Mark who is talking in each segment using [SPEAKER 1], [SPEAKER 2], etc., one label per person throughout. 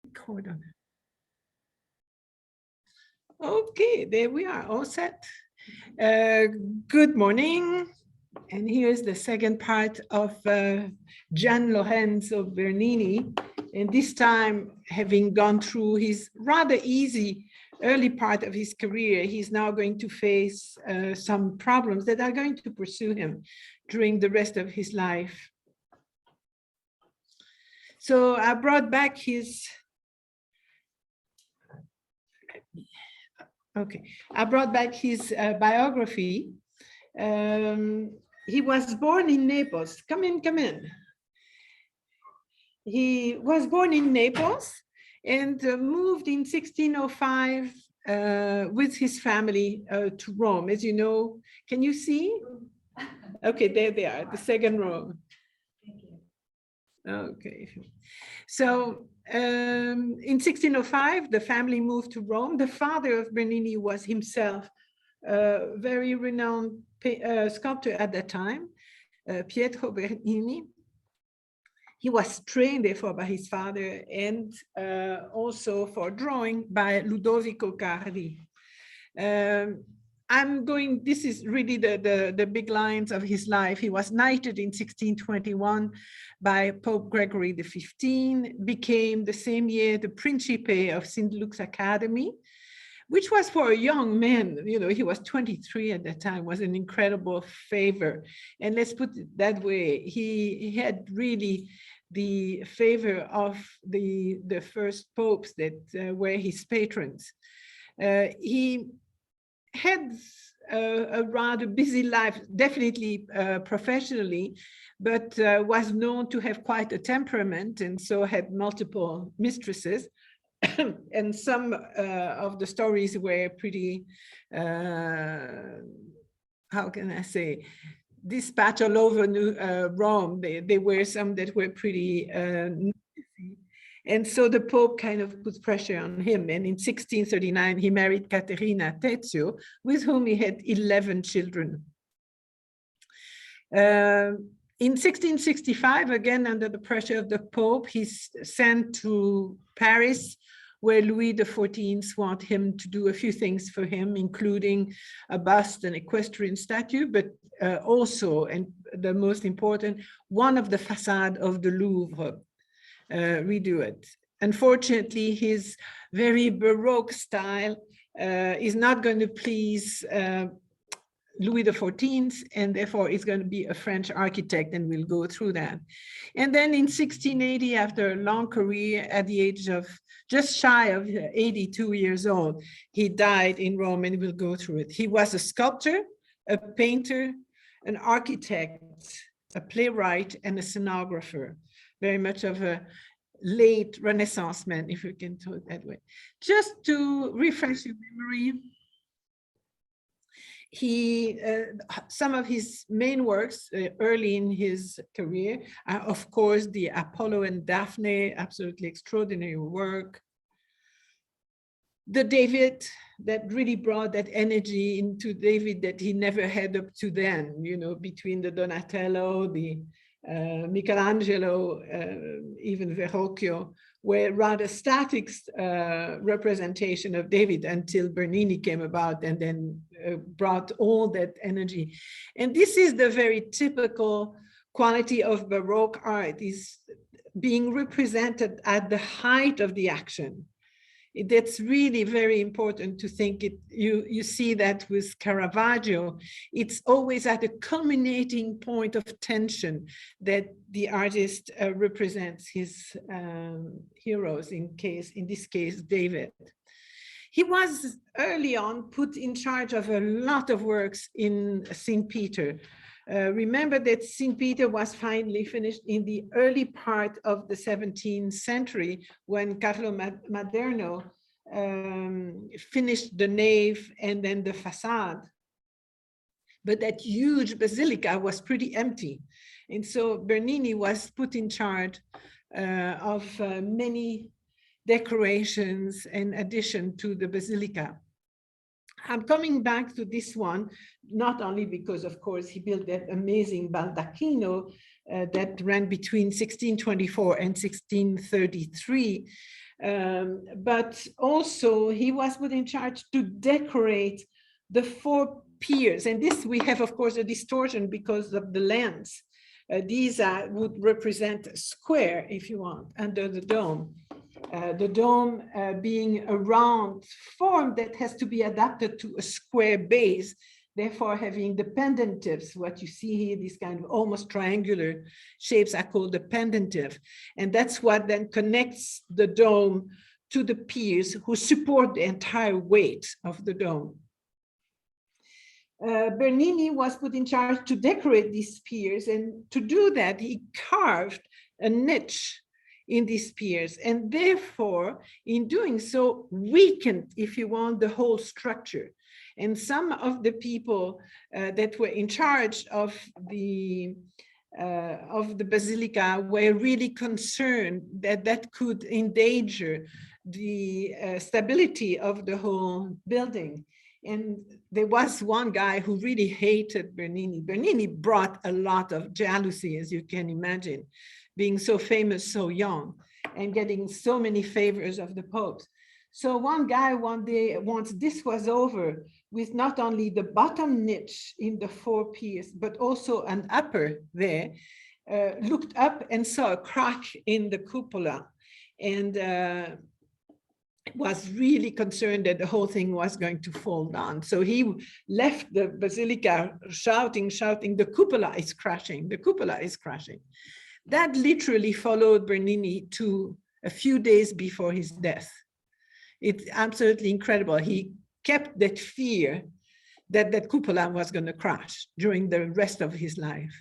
[SPEAKER 1] Record on. Okay, there we are, all set. Good morning. And here's the second part of Gian Lorenzo Bernini. And this time, having gone through his rather easy early part of his career, he's now going to face some problems that are going to pursue him during the rest of his life. So I brought back his biography. He was born in Naples. Come in, come in. He was born in Naples and moved in 1605 with his family to Rome. As you know, can you see? Okay, there they are, the second row. Thank you. Okay. So in 1605, the family moved to Rome. The father of Bernini was himself a very renowned sculptor at that time, Pietro Bernini. He was trained therefore by his father and also for drawing by Ludovico Carri. This is really the big lines of his life. He was knighted in 1621 by Pope Gregory XV, became the same year the Principe of St. Luke's Academy, which was for a young man, you know, he was 23 at that time, was an incredible favor. And let's put it that way, he had really the favor of the first popes that were his patrons. He had a rather busy life, definitely professionally, but was known to have quite a temperament and so had multiple mistresses. And some of the stories were pretty, how can I say, dispatched all over Rome. There were some that were pretty noisy. And so the Pope kind of put pressure on him. And in 1639, he married Caterina Tezio, with whom he had 11 children. In 1665, again, under the pressure of the Pope, he's sent to Paris, where Louis XIV wanted him to do a few things for him, including a bust, an equestrian statue, but also, and the most important, one of the facade of the Louvre, redo it. Unfortunately, his very Baroque style is not going to please Louis XIV, and therefore is going to be a French architect, and we'll go through that. And then in 1680, after a long career at the age of just shy of 82 years old, he died in Rome, and we'll go through it. He was a sculptor, a painter, an architect, a playwright, and a scenographer, very much of a late Renaissance man, if we can put it that way. Just to refresh your memory, some of his main works early in his career are, of course, the Apollo and Daphne, absolutely extraordinary work. The David, that really brought that energy into David that he never had up to then, you know, between the Donatello, the Michelangelo, even Verrocchio, were rather static representation of David until Bernini came about and then brought all that energy. And this is the very typical quality of Baroque art, is being represented at the height of the action. That's really very important to think it. You see that with Caravaggio, it's always at a culminating point of tension that the artist represents his heroes, in this case, David. He was early on put in charge of a lot of works in St. Peter. Remember that St. Peter was finally finished in the early part of the 17th century when Carlo Maderno finished the nave and then the facade. But that huge basilica was pretty empty. And so Bernini was put in charge of many decorations in addition to the basilica. I'm coming back to this one, not only because, of course, he built that amazing baldacchino that ran between 1624 and 1633, But also he was put in charge to decorate the 4 piers. And this we have, of course, a distortion because of the lens. These would represent a square, if you want, under the dome. The dome being a round form that has to be adapted to a square base, therefore having the pendentives. What you see here, these kind of almost triangular shapes are called the pendentive. And that's what then connects the dome to the piers who support the entire weight of the dome. Bernini was put in charge to decorate these piers, and to do that, he carved a niche in these piers, and therefore, in doing so, weakened, if you want, the whole structure. And some of the people that were in charge of the basilica were really concerned that that could endanger the stability of the whole building. And there was one guy who really hated Bernini. Bernini brought a lot of jealousy, as you can imagine, being so famous so young and getting so many favors of the popes. So one guy one day, once this was over, with not only the bottom niche in the 4 piers, but also an upper there, looked up and saw a crack in the cupola, and was really concerned that the whole thing was going to fall down. So he left the basilica shouting, the cupola is crashing, the cupola is crashing. That literally followed Bernini to a few days before his death. It's absolutely incredible. He kept that fear that that cupola was going to crash during the rest of his life.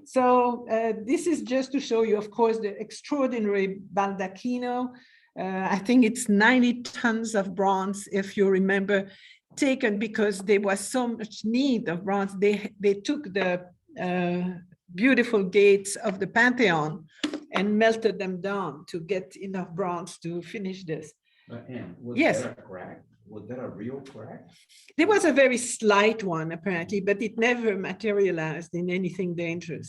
[SPEAKER 1] So this is just to show you, of course, the extraordinary baldacchino. I think it's 90 tons of bronze, if you remember, taken because there was so much need of bronze. They took the beautiful gates of the Pantheon and melted them down to get enough bronze to finish this.
[SPEAKER 2] And was
[SPEAKER 1] Yes.
[SPEAKER 2] there a crack? Was that a real crack?
[SPEAKER 1] There was a very slight one, apparently, but it never materialized in anything dangerous.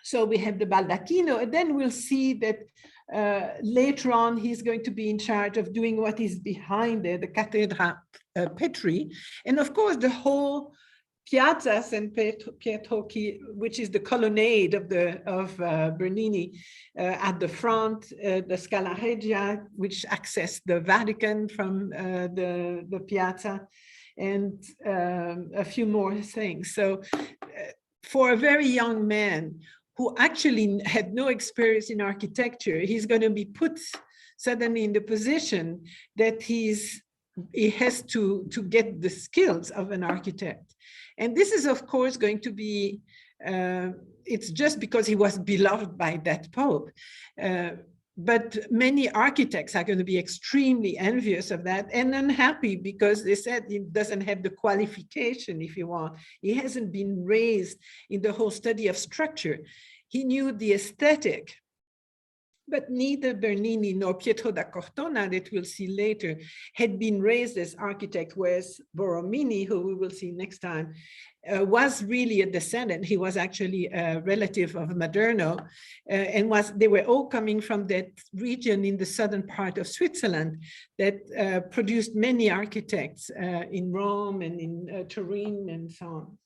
[SPEAKER 1] So we have the baldacchino, and then we'll see that later on, he's going to be in charge of doing what is behind there, the Cathedral Battery. And of course, the whole Piazza San Pietro, which is the colonnade of Bernini at the front, the Scala Regia, which access the Vatican from the Piazza, and a few more things. So for a very young man who actually had no experience in architecture, he's going to be put suddenly in the position that he has to get the skills of an architect. And this is, of course, going to be, it's just because he was beloved by that Pope. But many architects are going to be extremely envious of that and unhappy because they said he doesn't have the qualification, if you want. He hasn't been raised in the whole study of structure. He knew the aesthetic, but neither Bernini nor Pietro da Cortona, that we'll see later, had been raised as architect, whereas Borromini, who we will see next time, was really a descendant. He was actually a relative of Maderno, and they were all coming from that region in the southern part of Switzerland that produced many architects in Rome and in Turin and so on.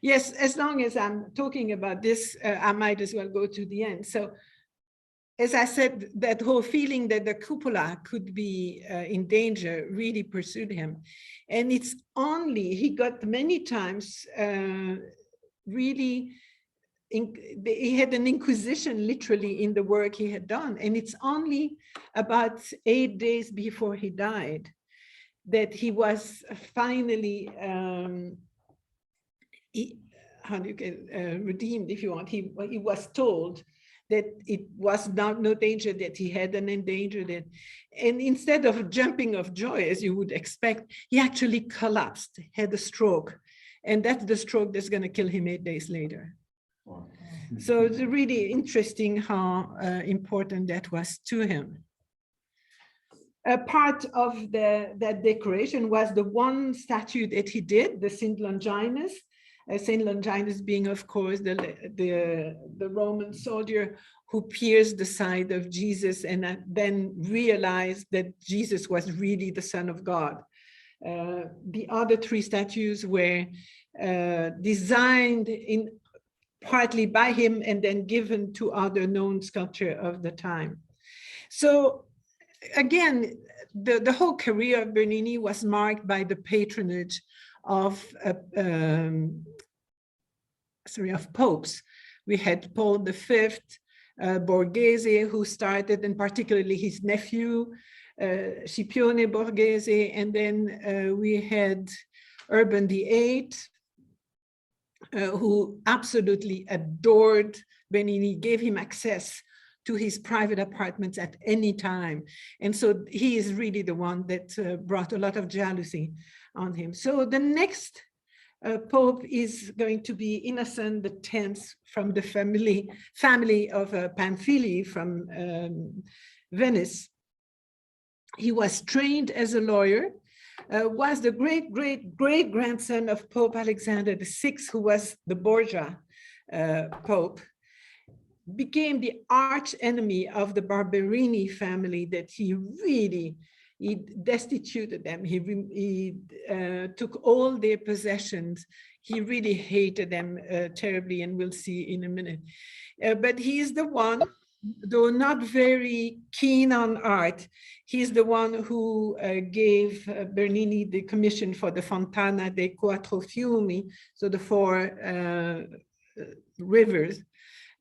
[SPEAKER 1] Yes, as long as I'm talking about this, I might as well go to the end. So, as I said, that whole feeling that the cupola could be in danger really pursued him. And it's only, he got many times really, he had an inquisition literally in the work he had done. And it's only about 8 days before he died that he was finally, redeemed, if you want. He was told that it was no danger, that he hadn't endangered it. And instead of jumping of joy, as you would expect, he actually collapsed, had a stroke. And that's the stroke that's going to kill him 8 days later. Wow. So it's really interesting how important that was to him. A part of that decoration was the one statue that he did, the St. Longinus. Saint Longinus being, of course, the Roman soldier who pierced the side of Jesus and then realized that Jesus was really the Son of God. The other three statues were designed partly by him and then given to other known sculptors of the time. So again, the whole career of Bernini was marked by the patronage of popes. We had Paul V, Borghese, who started, and particularly his nephew, Scipione Borghese, and then we had Urban VIII, who absolutely adored Bernini, gave him access to his private apartments at any time. And so he is really the one that brought a lot of jealousy on him. So the next Pope is going to be Innocent X from the family of Pamphili from Venice. He was trained as a lawyer, was the great grandson of Pope Alexander VI, who was the Borgia Pope, became the arch enemy of the Barberini family that he destituted them. He took all their possessions. He really hated them terribly, and we'll see in a minute. But he is the one, though not very keen on art, he's the one who gave Bernini the commission for the Fontana dei Quattro Fiumi, so the four rivers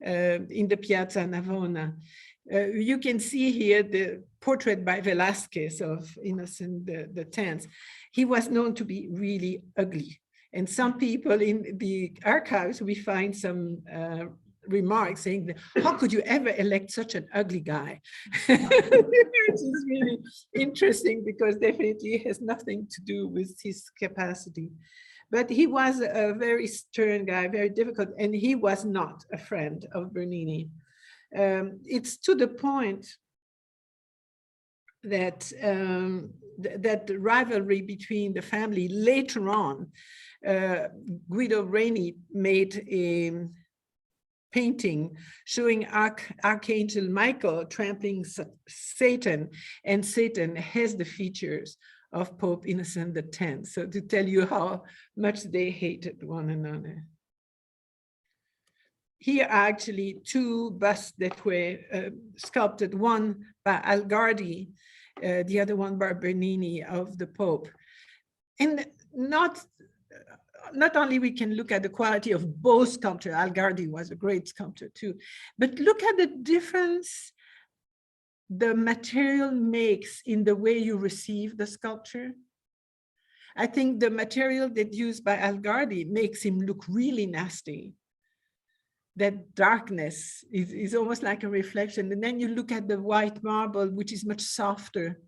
[SPEAKER 1] in the Piazza Navona. You can see here the portrait by Velázquez of Innocent X. He was known to be really ugly. And some people in the archives, we find some remarks saying, that, how could you ever elect such an ugly guy? Which is really interesting, because definitely it has nothing to do with his capacity. But he was a very stern guy, very difficult, and he was not a friend of Bernini. It's to the point that that rivalry between the family later on, Guido Reni made a painting showing Archangel Michael trampling Satan, and Satan has the features of Pope Innocent X. So to tell you how much they hated one another. Here are actually two busts that were sculpted, one by Algardi, the other one by Bernini of the Pope. And not only we can look at the quality of both sculptures, Algardi was a great sculptor too, but look at the difference the material makes in the way you receive the sculpture. I think the material that used by Algardi makes him look really nasty. That darkness is almost like a reflection. And then you look at the white marble, which is much softer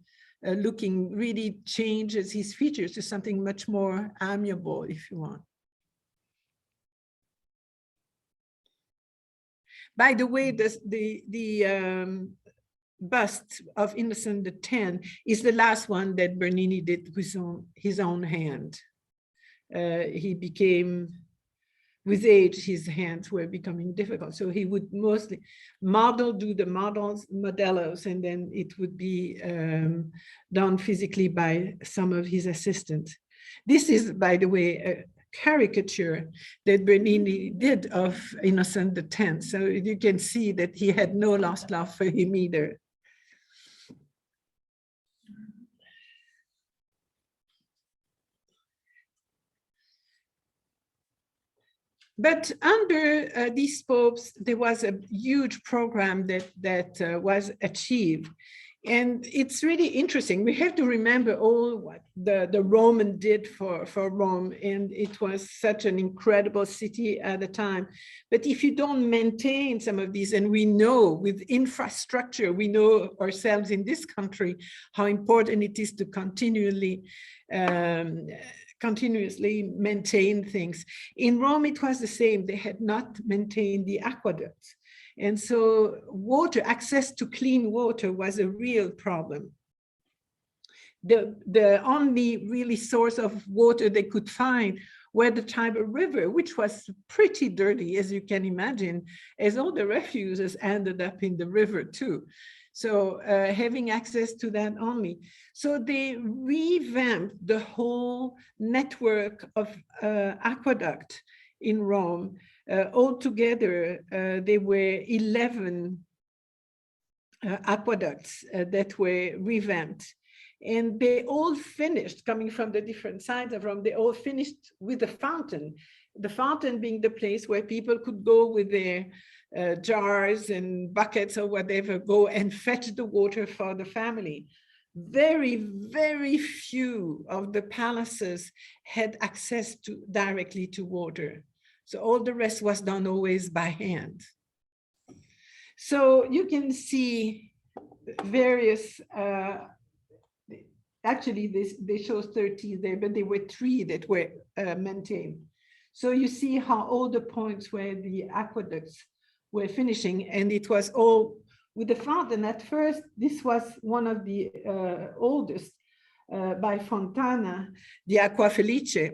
[SPEAKER 1] looking, really changes his features to something much more amiable, if you want. By the way, the bust of Innocent X is the last one that Bernini did with his own hand. He became, with age, his hands were becoming difficult. So he would mostly do the modellos, and then it would be done physically by some of his assistants. This is, by the way, a caricature that Bernini did of Innocent X. So you can see that he had no lost love for him either. But under these popes, there was a huge program that was achieved. And it's really interesting. We have to remember all what the Roman did for Rome. And it was such an incredible city at the time. But if you don't maintain some of these, and we know with infrastructure, we know ourselves in this country, how important it is to continuously maintain things. In Rome, it was the same. They had not maintained the aqueducts. And so water, access to clean water was a real problem. The only really source of water they could find where the Tiber River, which was pretty dirty, as you can imagine, as all the refuges ended up in the river too. So having access to that only. So they revamped the whole network of aqueduct in Rome. Altogether, there were 11 aqueducts that were revamped. And they all finished, coming from the different sides of Rome, they all finished with a fountain. The fountain being the place where people could go with their jars and buckets or whatever, go and fetch the water for the family. Very, very few of the palaces had access directly to water. So all the rest was done always by hand. So you can see various, actually they show 13 there, but there were 3 that were maintained. So you see how all the points where the aqueducts were finishing, and it was all with the fountain. At first, this was one of the oldest by Fontana, the Aqua Felice.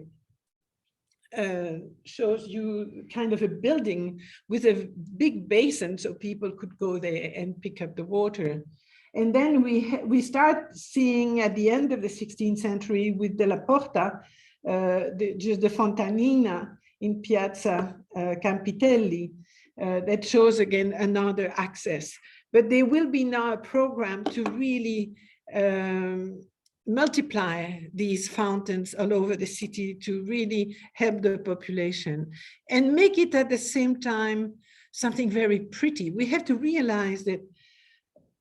[SPEAKER 1] Shows you kind of a building with a big basin so people could go there and pick up the water. And then we start seeing at the end of the 16th century with Della Porta, just the Fontanina in Piazza Campitelli, that shows again another access. But there will be now a program to really multiply these fountains all over the city to really help the population and make it at the same time something very pretty. We have to realize that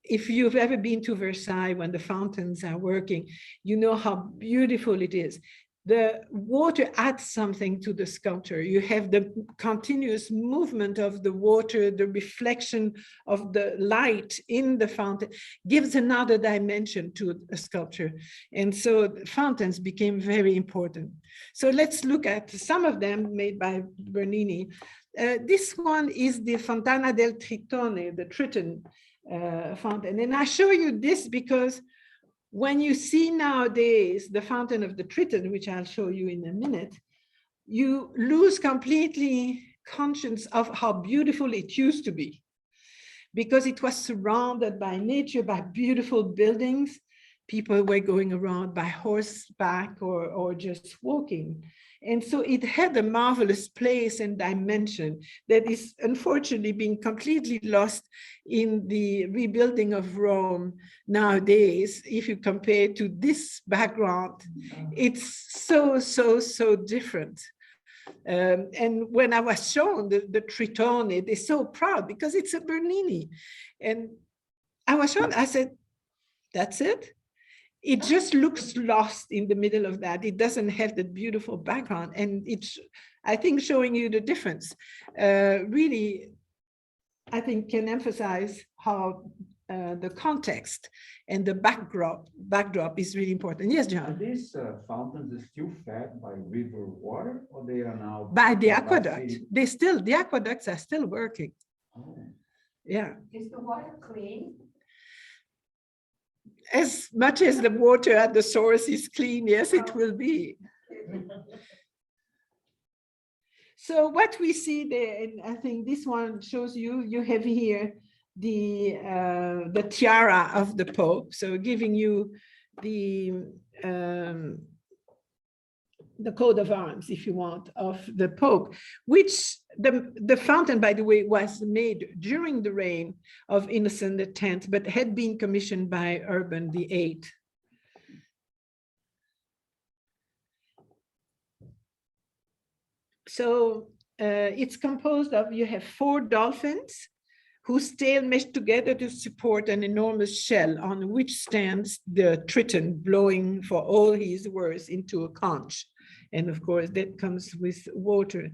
[SPEAKER 1] if you've ever been to Versailles when the fountains are working, you know how beautiful it is. The water adds something to the sculpture. You have the continuous movement of the water, the reflection of the light in the fountain gives another dimension to a sculpture. And so fountains became very important. So let's look at some of them made by Bernini. This one is the Fontana del Tritone, the Triton fountain. And I show you this because when you see nowadays the fountain of the Triton, which I'll show you in a minute, you lose completely conscience of how beautiful it used to be, because it was surrounded by nature, by beautiful buildings. People were going around by horseback or just walking. And so it had a marvelous place and dimension that is unfortunately being completely lost in the rebuilding of Rome nowadays. If you compare to this background, it's so different. And when I was shown the Tritone, they're so proud because it's a Bernini. And I was shown, I said, that's it? It just looks lost in the middle of that. It doesn't have that beautiful background. And it's, I think, showing you the difference. Really, I think can emphasize how the context and the backdrop is really important. Yes, John?
[SPEAKER 2] Are these fountains are still fed by river water, or they are now?
[SPEAKER 1] By the aqueduct. The aqueducts are still working.
[SPEAKER 2] Oh.
[SPEAKER 1] Yeah.
[SPEAKER 3] Is the water clean?
[SPEAKER 1] As much as the water at the source is clean, yes, it will be. So what we see there, and I think this one shows you, you have here the tiara of the Pope, so giving you the coat of arms, if you want, of the Pope, which the fountain, by the way, was made during the reign of Innocent X, but had been commissioned by Urban VIII. So it's composed of, you have 4 dolphins whose tail meshed together to support an enormous shell on which stands the Triton blowing for all his worth into a conch. And of course, that comes with water.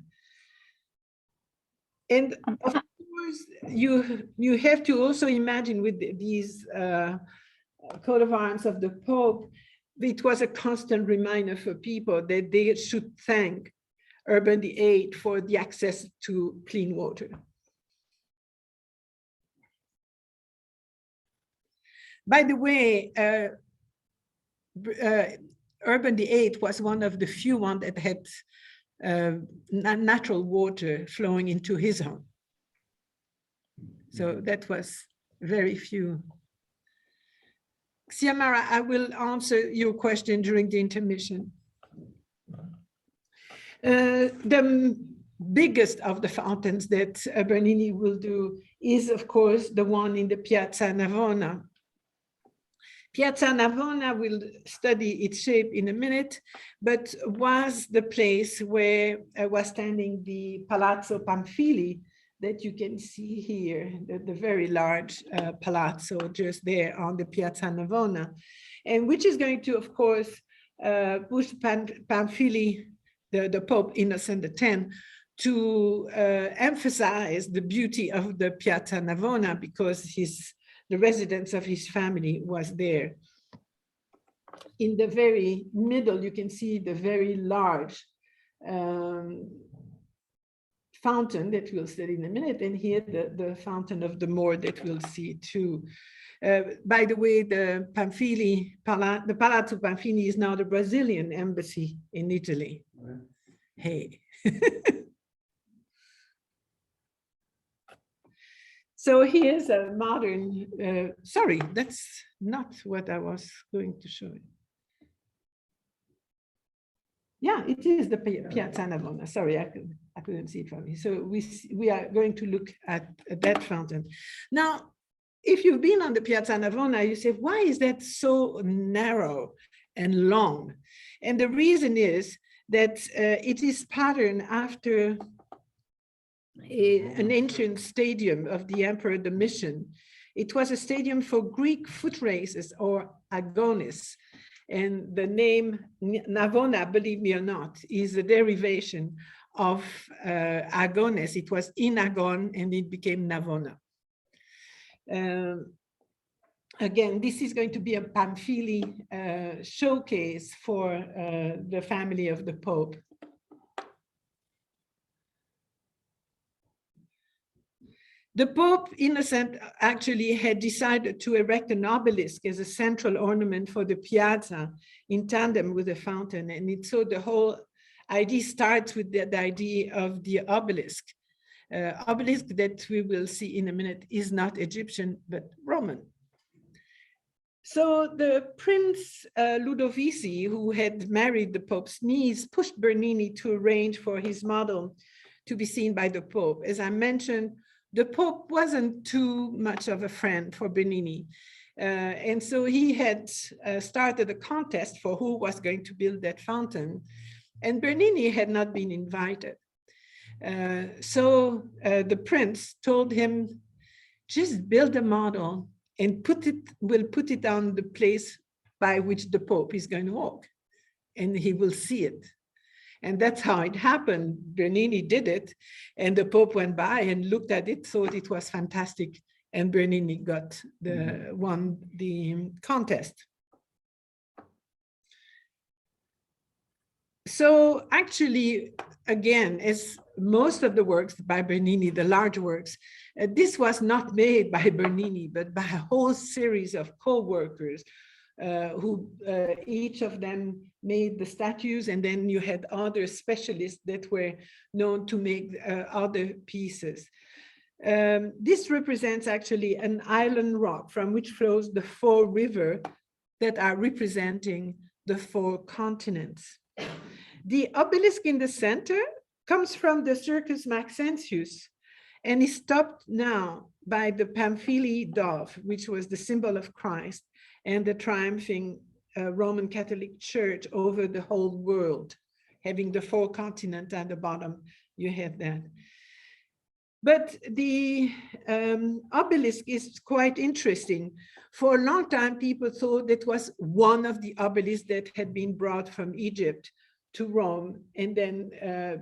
[SPEAKER 1] And of course, you have to also imagine with these coat of arms of the Pope, it was a constant reminder for people that they should thank Urban VIII for the access to clean water. By the way, Urban VIII was one of the few ones that had natural water flowing into his home. So that was very few. Xiomara, I will answer your question during the intermission. The biggest of the fountains that Bernini will do is, of course, the one in the Piazza Navona. Piazza Navona, we'll study its shape in a minute, but was the place where was standing the Palazzo Pamphili that you can see here, the very large palazzo just there on the Piazza Navona, and which is going to, of course, push Pamphili, the Pope Innocent X, to emphasize the beauty of the Piazza Navona because the residence of his family was there. In the very middle, you can see the very large fountain that we'll study in a minute, and here the fountain of the Moor that we'll see too. By the way, the Palazzo Pamphili is now the Brazilian embassy in Italy. Hey. So here's a modern, sorry, that's not what I was going to show you. Yeah, it is the Piazza Navona. Sorry, I couldn't see it from here. So we are going to look at that fountain. Now, if you've been on the Piazza Navona, you say, why is that so narrow and long? And the reason is that it is patterned after an ancient stadium of the Emperor Domitian. It was a stadium for Greek foot races or agonists. And the name Navona, believe me or not, is a derivation of agones. It was in Agon and it became Navona. Again, this is going to be a Pamphili showcase for the family of the Pope. The Pope Innocent actually had decided to erect an obelisk as a central ornament for the piazza in tandem with the fountain. And so the whole idea starts with the idea of the obelisk. Obelisk that we will see in a minute is not Egyptian, but Roman. So the Prince Ludovici, who had married the Pope's niece, pushed Bernini to arrange for his model to be seen by the Pope. As I mentioned, the Pope wasn't too much of a friend for Bernini. And so he had started a contest for who was going to build that fountain. And Bernini had not been invited. So the prince told him, just build a model and we'll put it on the place by which the Pope is going to walk, and he will see it. And that's how it happened. Bernini did it, and the Pope went by and looked at it, thought it was fantastic, and Bernini got won the contest. So actually, again, as most of the works by Bernini, the large works, this was not made by Bernini, but by a whole series of co-workers who each of them made the statues, and then you had other specialists that were known to make other pieces. This represents actually an island rock from which flows the 4 rivers that are representing the 4 continents. The obelisk in the center comes from the Circus Maxentius and is topped now by the Pamphili dove, which was the symbol of Christ and the triumphing Roman Catholic Church over the whole world, having the 4 continents at the bottom, you have that. But the obelisk is quite interesting. For a long time, people thought it was one of the obelisks that had been brought from Egypt to Rome, and then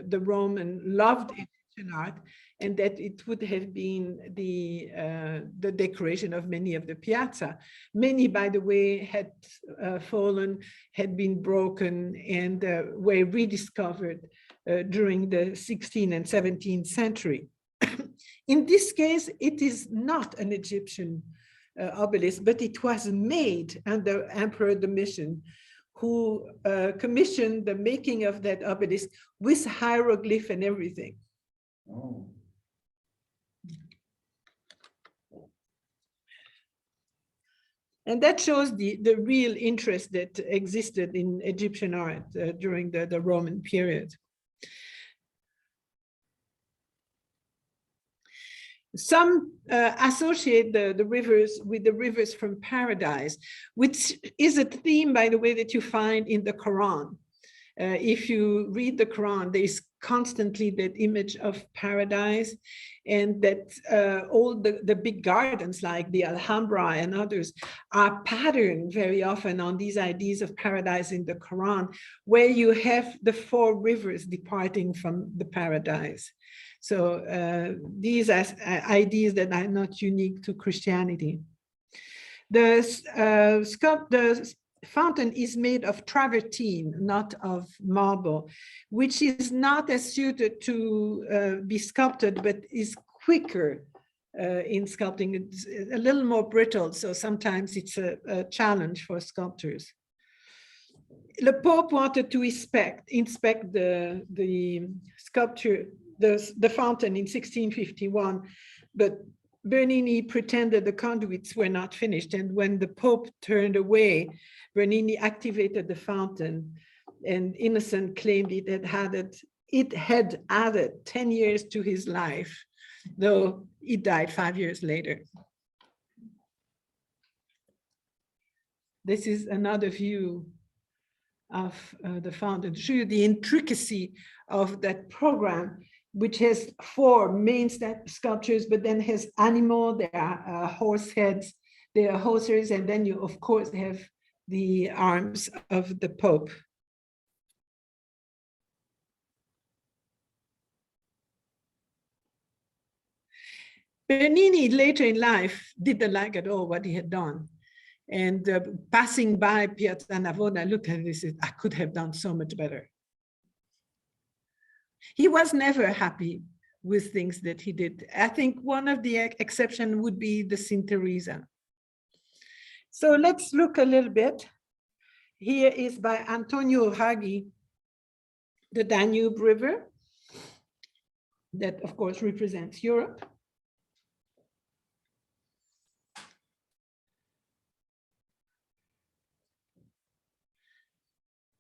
[SPEAKER 1] the Roman loved Egyptian art, and that it would have been the decoration of many of the piazza. Many, by the way, had fallen, had been broken, and were rediscovered during the 16th and 17th century. In this case, it is not an Egyptian obelisk, but it was made under Emperor Domitian, who commissioned the making of that obelisk with hieroglyph and everything.
[SPEAKER 2] Oh.
[SPEAKER 1] And that shows the real interest that existed in Egyptian art during the Roman period. Some associate the rivers with the rivers from paradise, which is a theme, by the way, that you find in the Quran. If you read the Quran, there is constantly that image of paradise, and that all the big gardens like the Alhambra and others are patterned very often on these ideas of paradise in the Quran, where you have the four rivers departing from the paradise. So these are ideas that are not unique to Christianity. The fountain is made of travertine, not of marble, which is not as suited to be sculpted, but is quicker in sculpting. It's a little more brittle, so sometimes it's a challenge for sculptors. The Pope wanted to inspect the sculpture, the fountain in 1651, but Bernini pretended the conduits were not finished. And when the Pope turned away, Bernini activated the fountain, and Innocent claimed it had added 10 years to his life, though he died 5 years later. This is another view of the fountain to show you the intricacy of that program, which has four main sculptures, but then has animal, there are horse heads, there are hosers, and then you, of course, have the arms of the Pope. Bernini later in life didn't like at all what he had done. And passing by Piazza Navona, looked at this, I could have done so much better. He was never happy with things that he did. I think one of the exceptions would be the Sin Teresa. So let's look a little bit. Here is by Antonio Raggi, the Danube River, that of course represents Europe.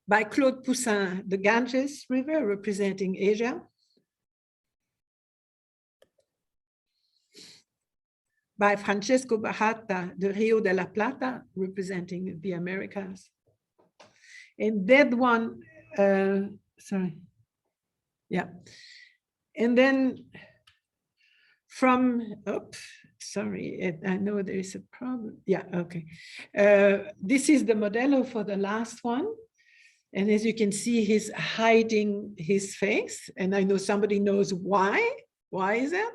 [SPEAKER 1] By Claude Poussin, the Ganges River, representing Asia. By Francesco Barratta, the Rio de la Plata, representing the Americas. And that one, sorry, yeah. And then from, oops, sorry, I know there is a problem. Yeah, okay. This is the Modello for the last one. And as you can see, he's hiding his face. And I know somebody knows why. Why is that?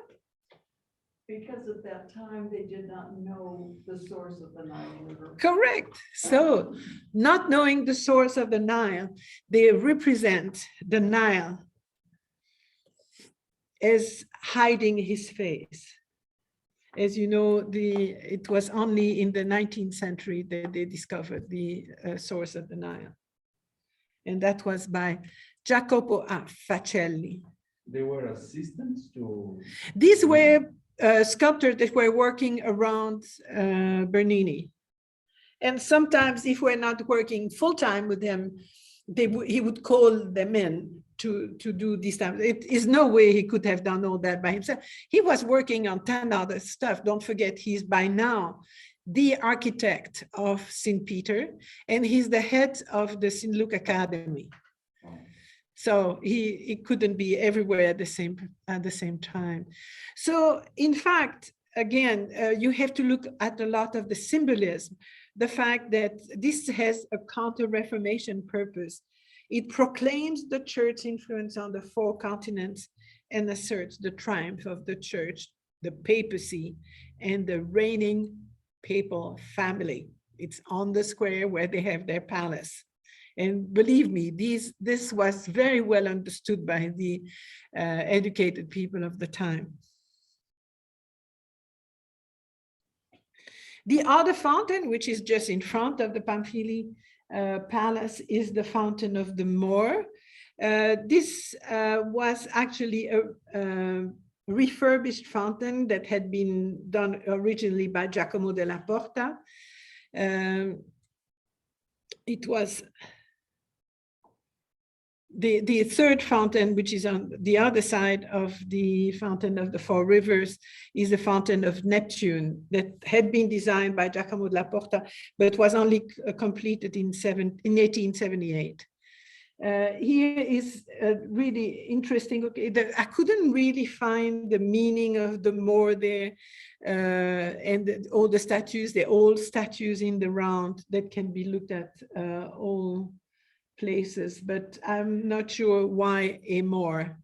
[SPEAKER 4] Because at that time, they did not know the source of the Nile River.
[SPEAKER 1] Correct. So not knowing the source of the Nile, they represent the Nile as hiding his face. As you know, it was only in the 19th century that they discovered the source of the Nile. And that was by Jacopo Facelli.
[SPEAKER 2] They were assistants to...
[SPEAKER 1] These were sculptors that were working around Bernini. And sometimes if we're not working full-time with him, he would call them in to do this time. It is no way he could have done all that by himself. He was working on 10 other stuff. Don't forget, he's by now the architect of St. Peter, and he's the head of the St. Luke Academy. So he couldn't be everywhere at the same time. So in fact, again, you have to look at a lot of the symbolism, the fact that this has a counter-reformation purpose. It proclaims the church influence on the four continents and asserts the triumph of the church, the papacy, and the reigning papal family. It's on the square where they have their palace. And believe me, this was very well understood by the educated people of the time. The other fountain, which is just in front of the Pamphili, palace is the Fountain of the Moor. This was actually a refurbished fountain that had been done originally by Giacomo della Porta. It was the third fountain, which is on the other side of the Fountain of the Four Rivers, is the Fountain of Neptune that had been designed by Giacomo della Porta, but was only completed in 1878. Here is really interesting. Okay, I couldn't really find the meaning of the Moor there, and all the statues, the old statues in the round that can be looked at all places, but I'm not sure why a Moor.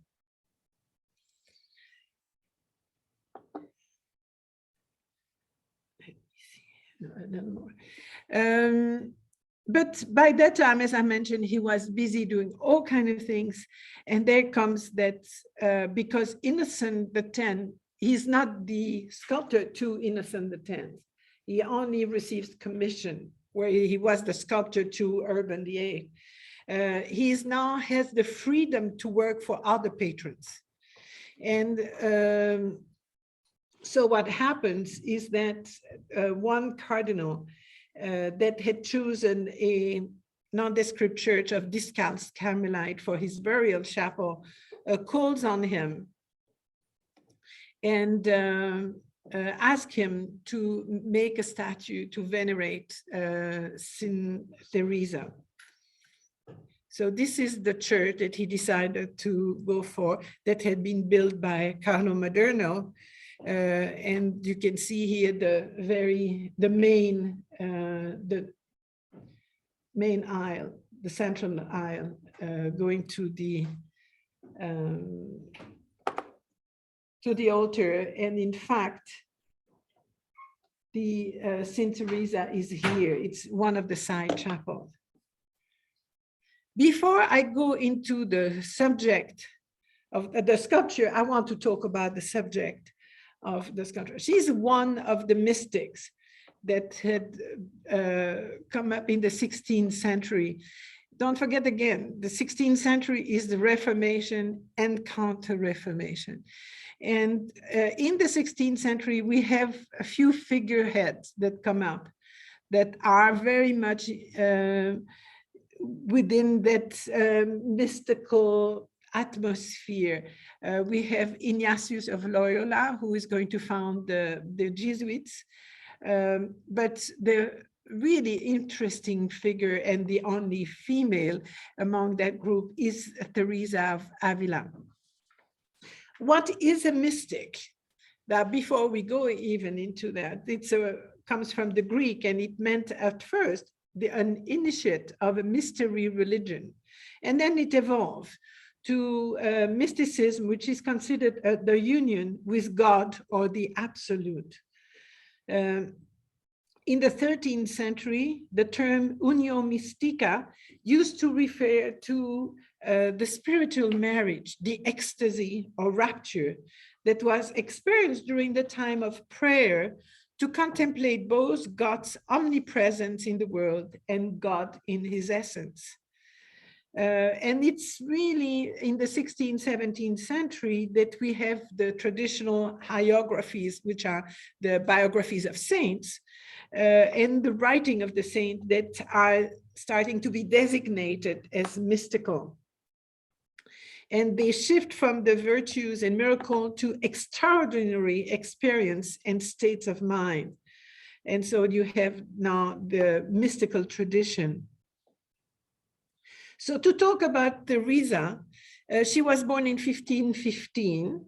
[SPEAKER 1] But by that time, as I mentioned, he was busy doing all kinds of things. And there comes that because Innocent X, he's not the sculptor to Innocent X. He only receives commission, where he was the sculptor to Urban VIII. He now has the freedom to work for other patrons. And so what happens is that one cardinal that had chosen a nondescript church of Discalced Carmelite for his burial chapel calls on him and asks him to make a statue to venerate Sin Teresa. So this is the church that he decided to go for, that had been built by Carlo Maderno. And you can see here the main aisle, the central aisle, going to the altar. And in fact, the Saint Teresa is here. It's one of the side chapels. Before I go into the subject of the sculpture, I want to talk about the subject of the sculpture. She's one of the mystics that had come up in the 16th century. Don't forget again, the 16th century is the Reformation and Counter-Reformation. And in the 16th century, we have a few figureheads that come up that are very much within that mystical atmosphere. We have Ignatius of Loyola, who is going to found the Jesuits. But the really interesting figure and the only female among that group is Teresa of Avila. What is a mystic? Now, before we go even into that, it comes from the Greek, and it meant at first an initiate of a mystery religion. And then it evolved to mysticism, which is considered the union with God or the absolute. In the 13th century, the term unio mystica used to refer to the spiritual marriage, the ecstasy or rapture that was experienced during the time of prayer to contemplate both God's omnipresence in the world and God in his essence. And it's really in the 16th, 17th century that we have the traditional hagiographies, which are the biographies of saints, and the writing of the saint that are starting to be designated as mystical. And they shift from the virtues and miracle to extraordinary experience and states of mind. And so you have now the mystical tradition. So to talk about Teresa, she was born in 1515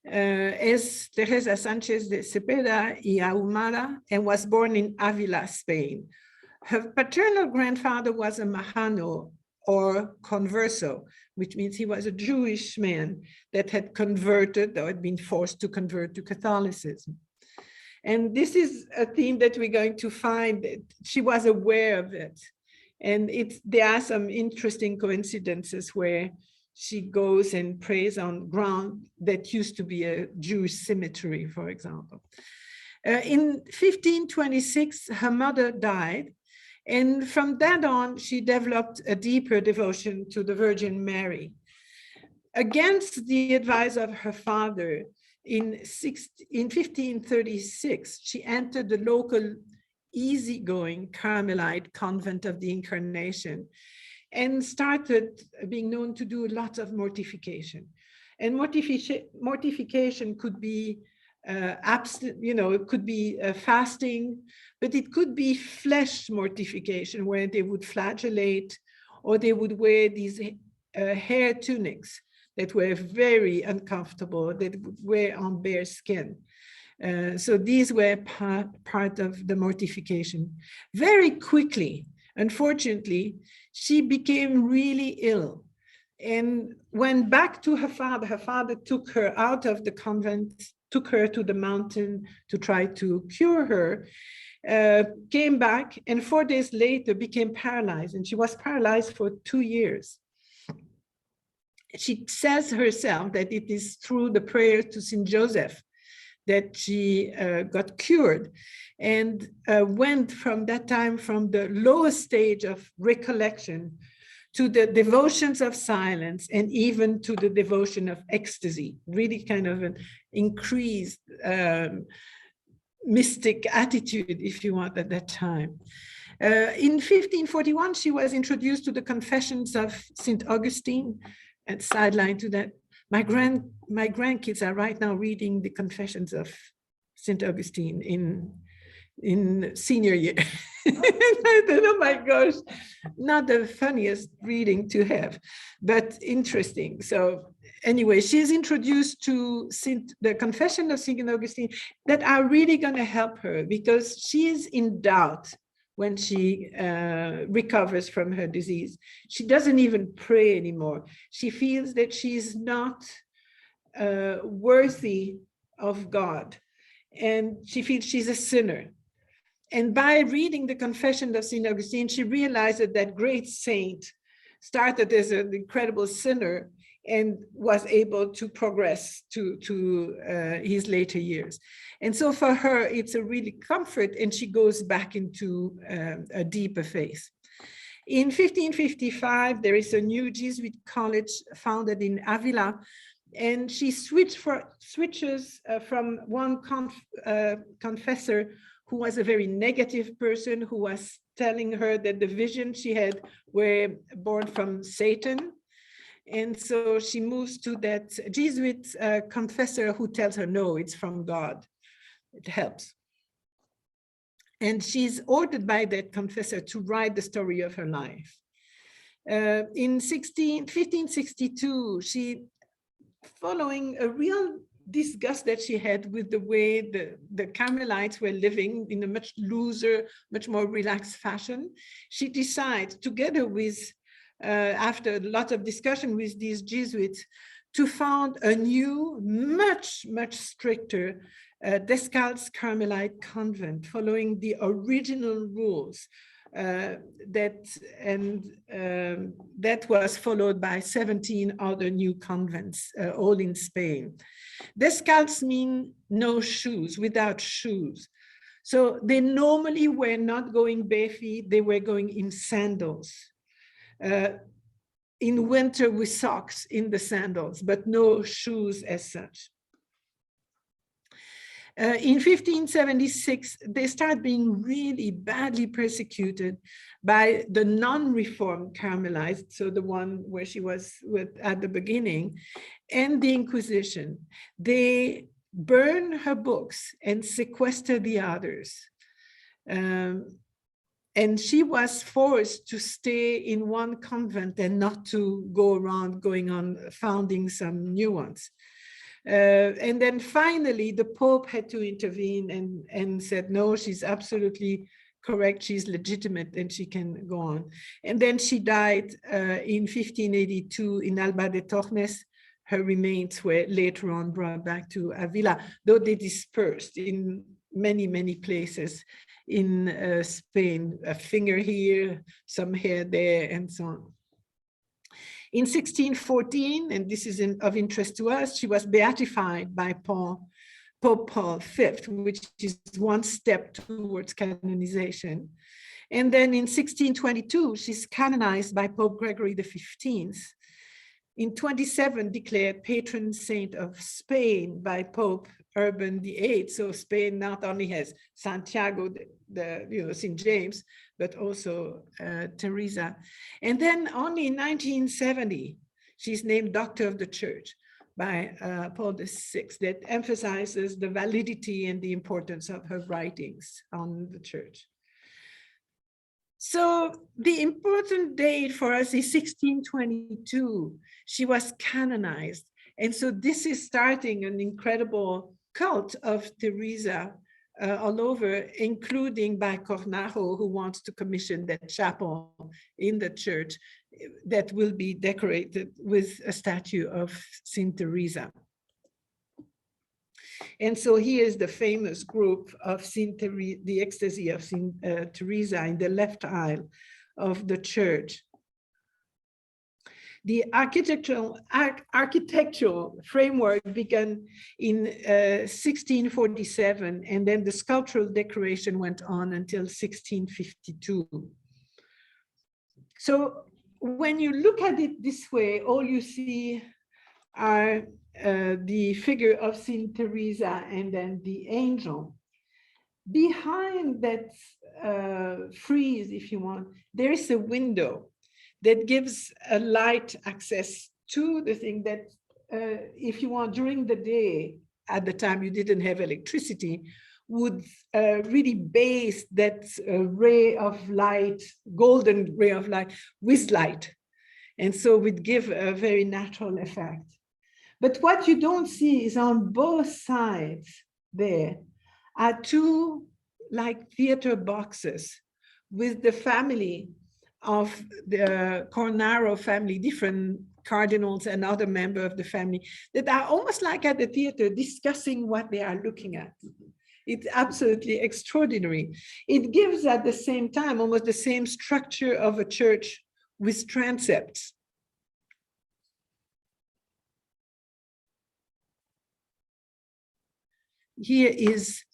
[SPEAKER 1] as Teresa Sanchez de Cepeda y Ahumada, and was born in Avila, Spain. Her paternal grandfather was a Mahano or converso, which means he was a Jewish man that had converted or had been forced to convert to Catholicism. And this is a theme that we're going to find that she was aware of it. And there are some interesting coincidences where she goes and prays on ground that used to be a Jewish cemetery, for example. In 1526, her mother died, And from that on, she developed a deeper devotion to the Virgin Mary. Against the advice of her father, in 1536, she entered the local easygoing Carmelite convent of the Incarnation and started being known to do lots of mortification. And mortification could be it could be fasting, but it could be flesh mortification, where they would flagellate, or they would wear these hair tunics that were very uncomfortable, that would wear on bare skin. So these were part of the mortification. Very quickly, unfortunately, she became really ill and went back to her father. Her father took her out of the convent, took her to the mountain to try to cure her, came back, and 4 days later became paralyzed, and she was paralyzed for 2 years. She says herself that it is through the prayer to Saint Joseph that she got cured, and went from that time from the lowest stage of recollection to the devotions of silence, and even to the devotion of ecstasy, really kind of an increased mystic attitude, if you want, at that time. In 1541, she was introduced to the Confessions of St. Augustine. And sideline to that, my grandkids are right now reading the Confessions of St. Augustine in senior year. Oh my gosh, not the funniest reading to have, but interesting. So anyway, she's introduced to the Confession of St. Augustine that are really going to help her, because she is in doubt when she recovers from her disease. She doesn't even pray anymore. She feels that she's not worthy of God, and she feels she's a sinner. And by reading the Confession of St. Augustine, she realized that that great saint started as an incredible sinner and was able to progress to his later years. And so for her, it's a really comfort, and she goes back into a deeper faith. In 1555, there is a new Jesuit college founded in Avila, and she switches from one confessor who was a very negative person, who was telling her that the visions she had were born from Satan. And so she moves to that Jesuit confessor who tells her, no, it's from God. It helps. And she's ordered by that confessor to write the story of her life. In 1562, she, following a real disgust that she had with the way the Carmelites were living in a much looser, much more relaxed fashion, she decides, together with, after a lot of discussion with these Jesuits, to found a new, much stricter Descaltes Carmelite convent, following the original rules that was followed by 17 other new convents, all in Spain. Descaltes mean no shoes, without shoes. So they normally were not going bare feet, they were going in sandals. In winter with socks in the sandals, but no shoes as such. In 1576, they start being really badly persecuted by the non-reformed Carmelites, so the one where she was with at the beginning, and the Inquisition. They burn her books and sequester the others. And she was forced to stay in one convent and not to go around going on founding some new ones. And then finally, the Pope had to intervene and said, no, she's absolutely correct, she's legitimate, and she can go on. And then she died in 1582 in Alba de Tormes. Her remains were later on brought back to Avila, though they dispersed in many places in Spain, a finger here, some hair there, and so on. In 1614, and this is of interest to us, she was beatified by Pope Paul V, which is one step towards canonization. And then in 1622, she's canonized by Pope Gregory XV. In 27, declared patron saint of Spain by Pope Urban VIII. So Spain not only has Santiago, St. James, but also Teresa. And then only in 1970, she's named Doctor of the Church by Paul VI, that emphasizes the validity and the importance of her writings on the church. So the important date for us is 1622. She was canonized. And so this is starting an incredible cult of Teresa all over, including by Cornaro, who wants to commission that chapel in the church that will be decorated with a statue of Saint Teresa. And so here is the famous group of the Ecstasy of Saint Teresa in the left aisle of the church. The architectural framework began in 1647, and then the sculptural decoration went on until 1652. So when you look at it this way, all you see are the figure of Saint Teresa and then the angel. Behind that frieze, if you want, there is a window that gives a light access to the thing that, if you want, during the day, at the time you didn't have electricity, would really base that ray of light, golden ray of light, with light. And so would give a very natural effect. But what you don't see is on both sides there are two like theater boxes with the family of the Cornaro family, different cardinals and other members of the family that are almost like at the theater discussing what they are looking at. It's absolutely extraordinary. It gives at the same time almost the same structure of a church with transepts. Here is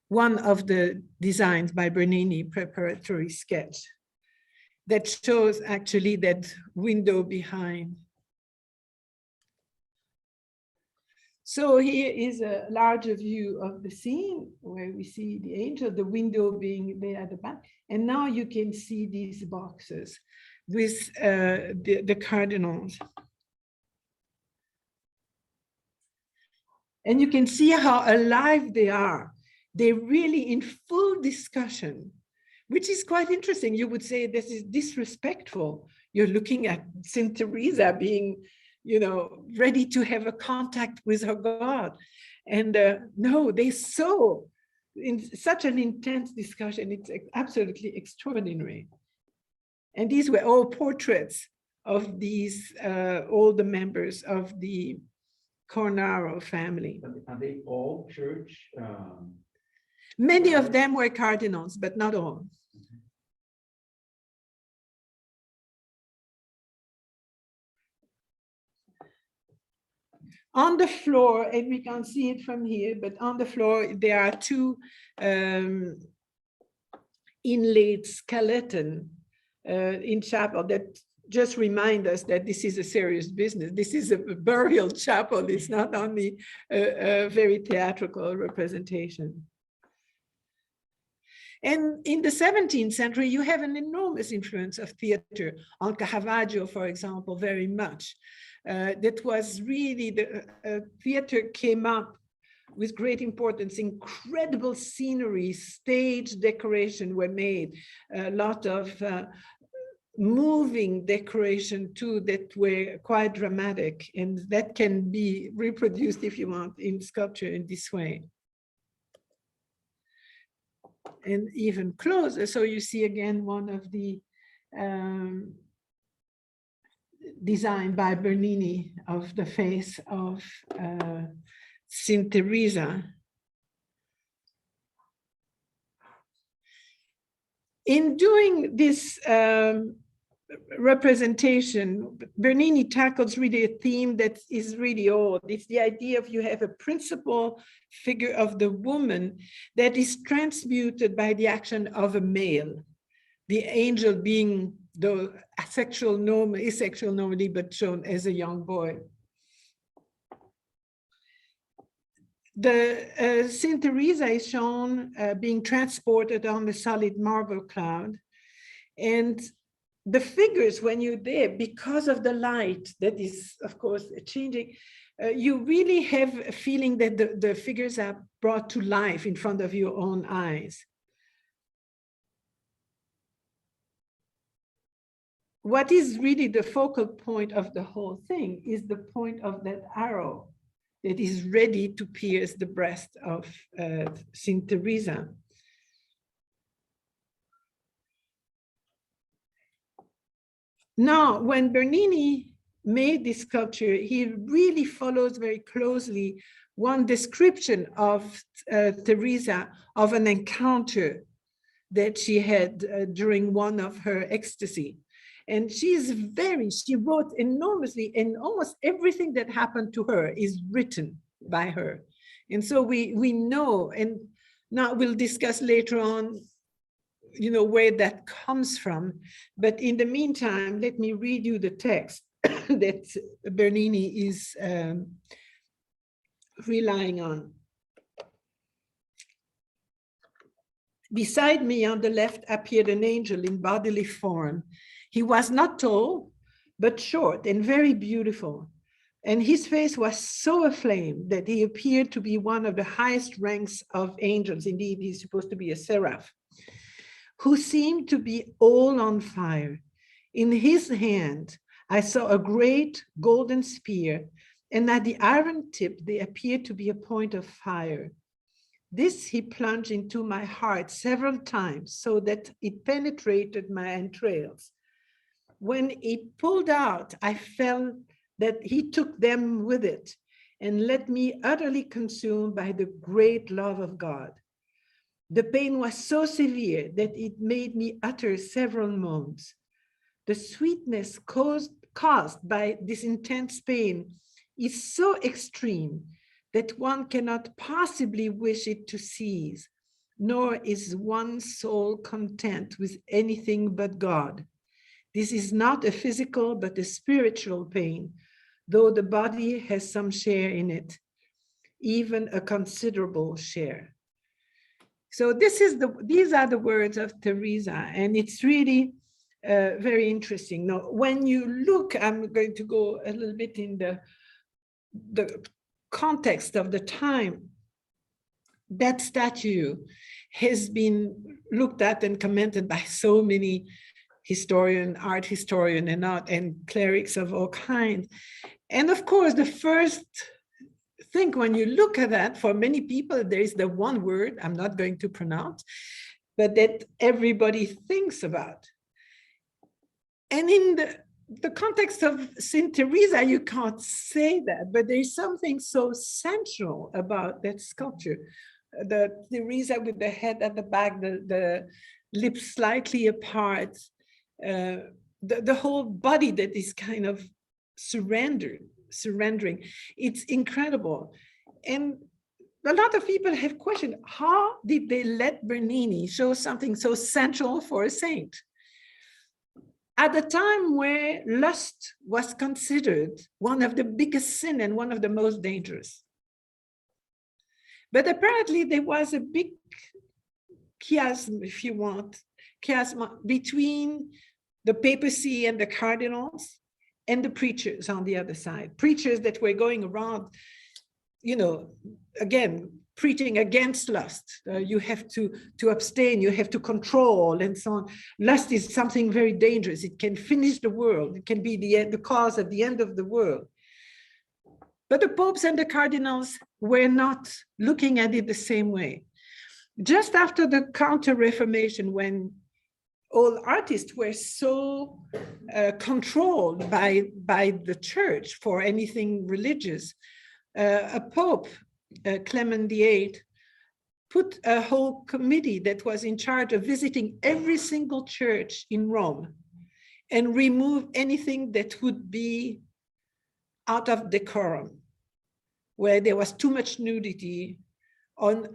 [SPEAKER 1] one of the designs by Bernini, Preparatory sketch, that shows actually that window behind. So here is a larger view of the scene where we see the angel, the window being there at the back. And now you can see these boxes with the cardinals. And you can see how alive they are. They're really in full discussion, which is quite interesting. You would say this is disrespectful. You're looking at Saint Teresa being, ready to have a contact with her God. And no, they're so in such an intense discussion. It's absolutely extraordinary. And these were all portraits of these, all the members of the Cornaro family.
[SPEAKER 2] Are they all church?
[SPEAKER 1] Many of them were cardinals, but not all. On the floor, and we can't see it from here, but on the floor, there are two inlaid skeleton in chapel that just remind us that this is a serious business. This is a burial chapel. It's not only a very theatrical representation. And in the 17th century, you have an enormous influence of theater on Caravaggio, for example, very much. That was really, the theater came up with great importance. Incredible scenery, stage decoration were made. A lot of moving decoration too that were quite dramatic, and that can be reproduced, if you want, in sculpture in this way. And even closer, so you see again one of the design by Bernini of the face of Saint Teresa. In doing this representation, Bernini tackles really a theme that is really old. It's the idea of you have a principal figure of the woman that is transmuted by the action of a male, the angel being the asexual normally, but shown as a young boy. The Saint Teresa is shown being transported on the solid marble cloud. And the figures, when you're there, because of the light that is, of course, changing, you really have a feeling that the figures are brought to life in front of your own eyes. What is really the focal point of the whole thing is the point of that arrow that is ready to pierce the breast of Saint Teresa. Now, when Bernini made this sculpture, he really follows very closely one description of Teresa of an encounter that she had during one of her ecstasy. And she wrote enormously, and almost everything that happened to her is written by her. And so we know, and now we'll discuss later on, you know, where that comes from. But in the meantime, let me read you the text that Bernini is relying on. Beside me on the left appeared an angel in bodily form. He was not tall, but short and very beautiful. And his face was so aflame that he appeared to be one of the highest ranks of angels. Indeed, he's supposed to be a seraph, who seemed to be all on fire. In his hand, I saw a great golden spear, and at the iron tip, there appeared to be a point of fire. This he plunged into my heart several times so that it penetrated my entrails. When he pulled out, I felt that he took them with it and let me utterly consumed by the great love of God. The pain was so severe that it made me utter several moans. The sweetness caused by this intense pain is so extreme that one cannot possibly wish it to cease, nor is one's soul content with anything but God. This is not a physical, but a spiritual pain, though the body has some share in it, even a considerable share. So these are the words of Teresa, and it's really very interesting. Now, when you look, I'm going to go a little bit in the context of the time. That statue has been looked at and commented by so many art historian and clerics of all kinds. And of course, the first thing when you look at that, for many people, there is the one word I'm not going to pronounce, but that everybody thinks about. And in the context of Saint Teresa, you can't say that, but there's something so central about that sculpture. The Teresa with the head at the back, the lips slightly apart, the whole body that is kind of surrendering. It's incredible. And a lot of people have questioned, how did they let Bernini show something so central for a saint? At a time where lust was considered one of the biggest sin and one of the most dangerous. But apparently there was a big chiasm, if you want, between the papacy and the cardinals and the preachers on the other side. Preachers that were going around, you know, again, preaching against lust. You have to abstain, you have to control, and so on. Lust is something very dangerous. It can finish the world. It can be the cause of the end of the world. But the popes and the cardinals were not looking at it the same way. Just after the Counter-Reformation, when all artists were so controlled by the church for anything religious, a pope, Clement VIII, put a whole committee that was in charge of visiting every single church in Rome and remove anything that would be out of decorum, where there was too much nudity or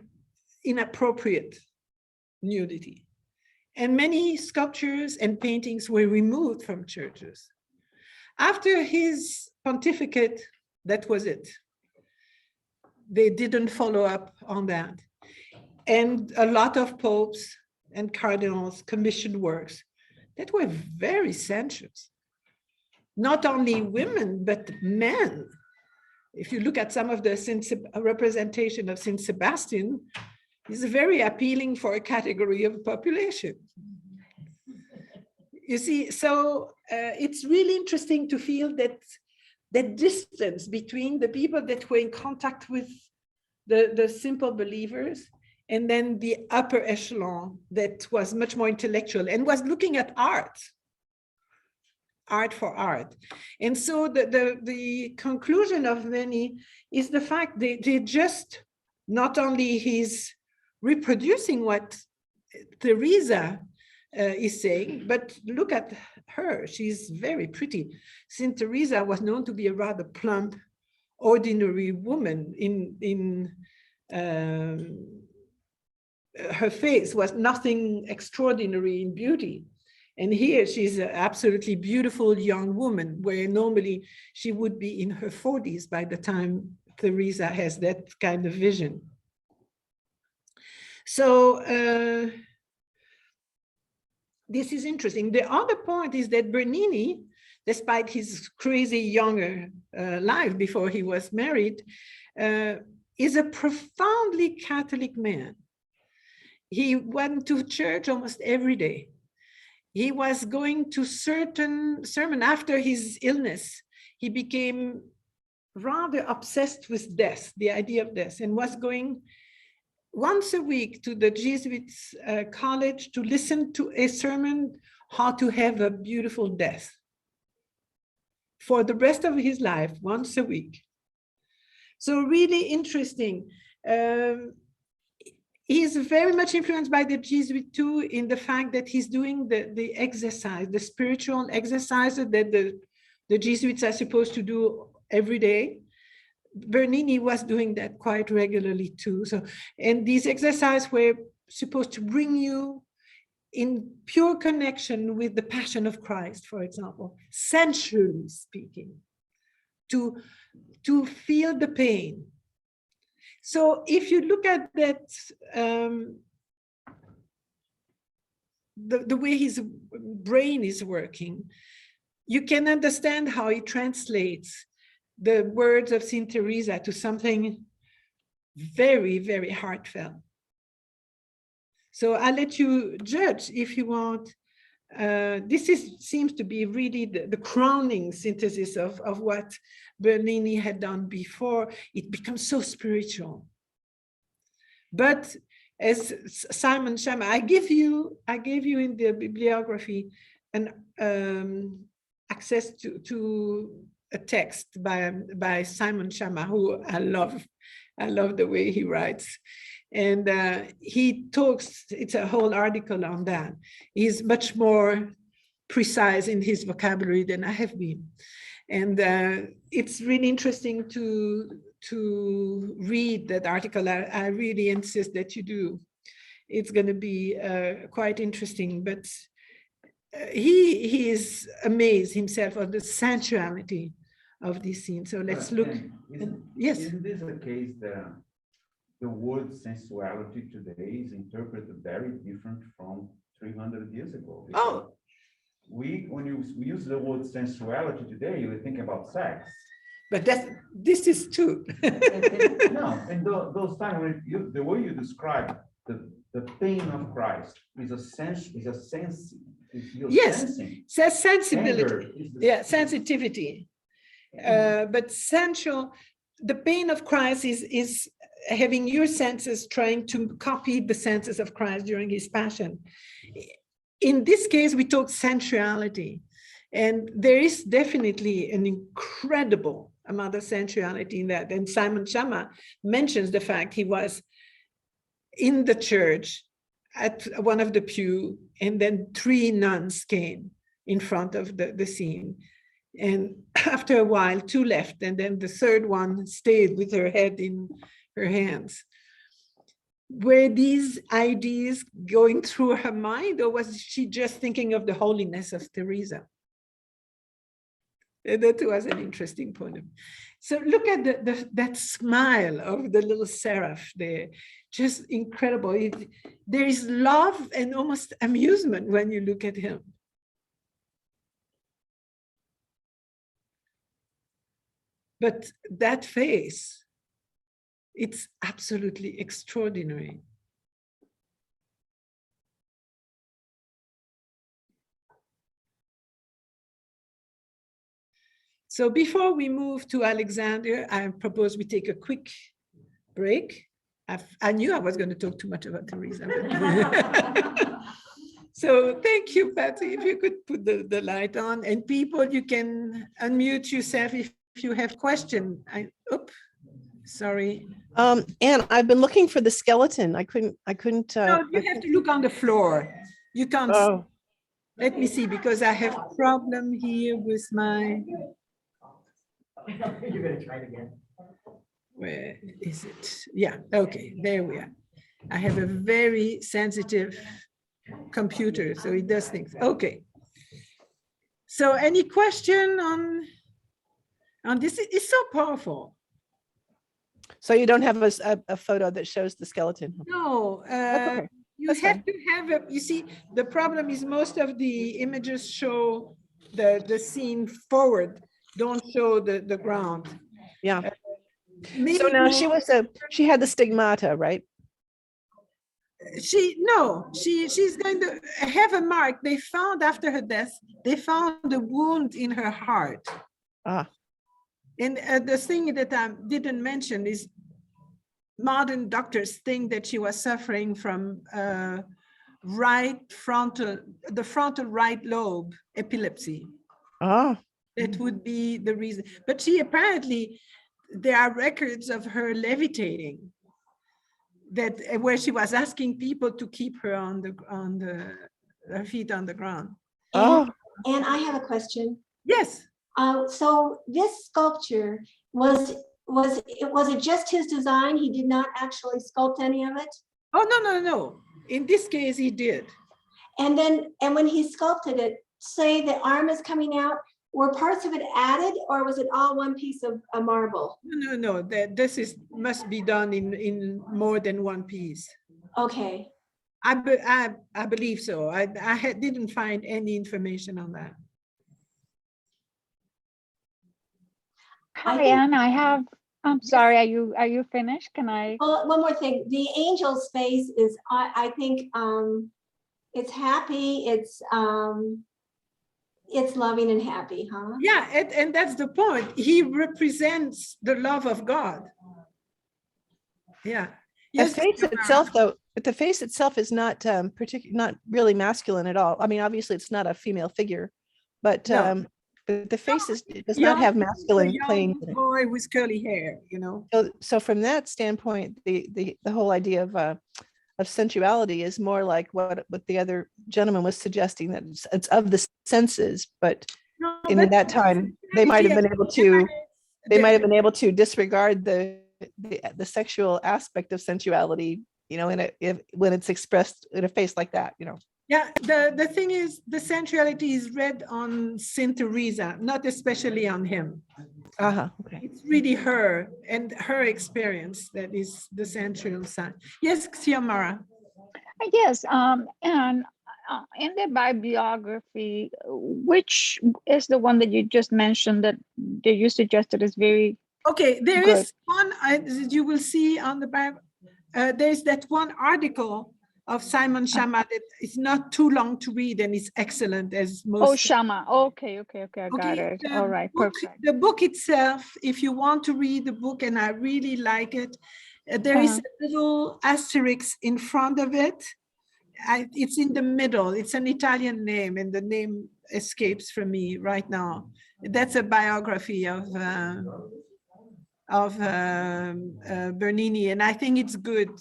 [SPEAKER 1] inappropriate nudity. And many sculptures and paintings were removed from churches. After his pontificate, that was it. They didn't follow up on that. And a lot of popes and cardinals commissioned works that were very sensuous. Not only women, but men. If you look at some of the representation of Saint Sebastian, it's very appealing for a category of population. You see, so it's really interesting to feel that distance between the people that were in contact with the simple believers and then the upper echelon that was much more intellectual and was looking at art for art. And so the conclusion of many is the fact that they just, not only he's reproducing what Teresa is saying, but look at her, she's very pretty. Saint Teresa was known to be a rather plump, ordinary woman. Her face was nothing extraordinary in beauty. And here she's an absolutely beautiful young woman, where normally she would be in her 40s by the time Teresa has that kind of vision. So this is interesting. The other point is that Bernini, despite his crazy younger life before he was married, is a profoundly Catholic man. He went to church almost every day. He was going to certain sermon after his illness. He became rather obsessed with death, the idea of death, and was going once a week to the Jesuits' college to listen to a sermon, how to have a beautiful death. For the rest of his life, once a week. So really interesting. He's very much influenced by the Jesuit too, in the fact that he's doing the exercise, the spiritual exercise that the Jesuits are supposed to do every day. Bernini was doing that quite regularly too. So, and these exercises were supposed to bring you in pure connection with the Passion of Christ, for example, sensually speaking, to feel the pain. So if you look at that, the way his brain is working, you can understand how he translates the words of Saint Teresa to something very, very heartfelt. So I'll let you judge if you want. This seems to be really the crowning synthesis of what Bernini had done before. It becomes so spiritual. But as Simon Schama, I gave you in the bibliography an access to a text by Simon Schama, who I love the way he writes. And he talks, it's a whole article on that. He's much more precise in his vocabulary than I have been. And it's really interesting to read that article. I really insist that you do. It's going to be quite interesting, but he is amazed himself of the sensuality of this scene. So let's look. Yes.
[SPEAKER 2] Isn't this a case that the word sensuality today is interpreted very different from 300 years ago?
[SPEAKER 1] Oh,
[SPEAKER 2] when we use the word sensuality today, you think about sex.
[SPEAKER 1] but this is true.
[SPEAKER 2] No, and those times the way you describe the pain of Christ is a sense.
[SPEAKER 1] Yes,
[SPEAKER 2] sensing.
[SPEAKER 1] says sensibility. Yeah, sensitivity. But sensual, the pain of Christ is having your senses trying to copy the senses of Christ during his passion. In this case, we talk sensuality, and there is definitely an incredible amount of sensuality in that. And Simon Schama mentions the fact he was in the church at one of the pew, and then 3 nuns came in front of the scene. And after a while, two left, and then the third one stayed with her head in her hands. Were these ideas going through her mind, or was she just thinking of the holiness of Teresa? And that was an interesting point of view. So look at that smile of the little seraph there, just incredible. There is love and almost amusement when you look at him. But that face, it's absolutely extraordinary. So before we move to Alexander, I propose we take a quick break. I knew I was going to talk too much about Teresa. So thank you, Patty. If you could put the light on, and people, you can unmute yourself if you have questions. Oops, sorry.
[SPEAKER 5] Anne, I've been looking for the skeleton. I couldn't.
[SPEAKER 1] No, you have to look on the floor. You can't.
[SPEAKER 5] Oh.
[SPEAKER 1] Let me see, because I have problem here with my.
[SPEAKER 6] You're gonna try it again.
[SPEAKER 1] Where is it? Yeah, okay, there we are. I have a very sensitive computer, so it does things. Okay. So any question on this? It's so powerful.
[SPEAKER 5] So you don't have a photo that shows the skeleton?
[SPEAKER 1] No,
[SPEAKER 5] okay.
[SPEAKER 1] you
[SPEAKER 5] That's
[SPEAKER 1] have
[SPEAKER 5] fine.
[SPEAKER 1] to have you see, the problem is most of the images show the scene forward, don't show the ground.
[SPEAKER 5] Yeah.
[SPEAKER 1] Maybe
[SPEAKER 5] So now she had the stigmata, right?
[SPEAKER 1] she's going to have a mark. They found after her death, they found a wound in her heart.
[SPEAKER 5] Ah.
[SPEAKER 1] And the thing that I didn't mention is modern doctors think that she was suffering from the frontal right lobe epilepsy.
[SPEAKER 5] Oh.
[SPEAKER 1] That would be the reason. But she apparently, there are records of her levitating, that where she was asking people to keep her her feet on the ground.
[SPEAKER 5] Oh.
[SPEAKER 7] And I have a question.
[SPEAKER 1] Yes.
[SPEAKER 7] So this sculpture, was it just his design? He did not actually sculpt any of it?
[SPEAKER 1] Oh, no. In this case, he did.
[SPEAKER 7] And when he sculpted it, say the arm is coming out, were parts of it added, or was it all one piece of a marble?
[SPEAKER 1] No. This must be done in more than one piece.
[SPEAKER 7] Okay.
[SPEAKER 1] I believe so. I didn't find any information on that.
[SPEAKER 3] Hi, Anne, I'm sorry, are you finished? Can I?
[SPEAKER 7] Well, one more thing. The angel's face is, I think, it's happy. It's loving and happy, huh?
[SPEAKER 1] Yeah, and that's the point. He represents the love of God. Yeah. Yes,
[SPEAKER 5] The face itself, though, but the face itself is not not really masculine at all. I mean, obviously, it's not a female figure, but
[SPEAKER 1] No.
[SPEAKER 5] but the face does not have masculine playing.
[SPEAKER 1] Young boy with curly hair,
[SPEAKER 5] So from that standpoint, the whole idea of sensuality is more like what the other gentleman was suggesting, that it's of the senses, but in that time they might have been able to disregard the sexual aspect of sensuality, when it's expressed in a face like that,
[SPEAKER 1] Yeah, the thing is, the sensuality is read on Saint Teresa, not especially on him.
[SPEAKER 5] Okay.
[SPEAKER 1] It's really her and her experience that is the sensual side. Yes, Xiomara.
[SPEAKER 3] Yes, and in the bibliography, which is the one that you just mentioned that you suggested is very
[SPEAKER 1] Okay, there
[SPEAKER 3] good.
[SPEAKER 1] is one, as you will see on the back, there's that one article of Simon Schama that is not too long to read and it's excellent as most.
[SPEAKER 3] Oh, Shama. Okay, I got it. All right, perfect.
[SPEAKER 1] The book itself, if you want to read the book, and I really like it, there is a little asterisk in front of it. It's in the middle. It's an Italian name, and the name escapes from me right now. That's a biography of Bernini, and I think it's good.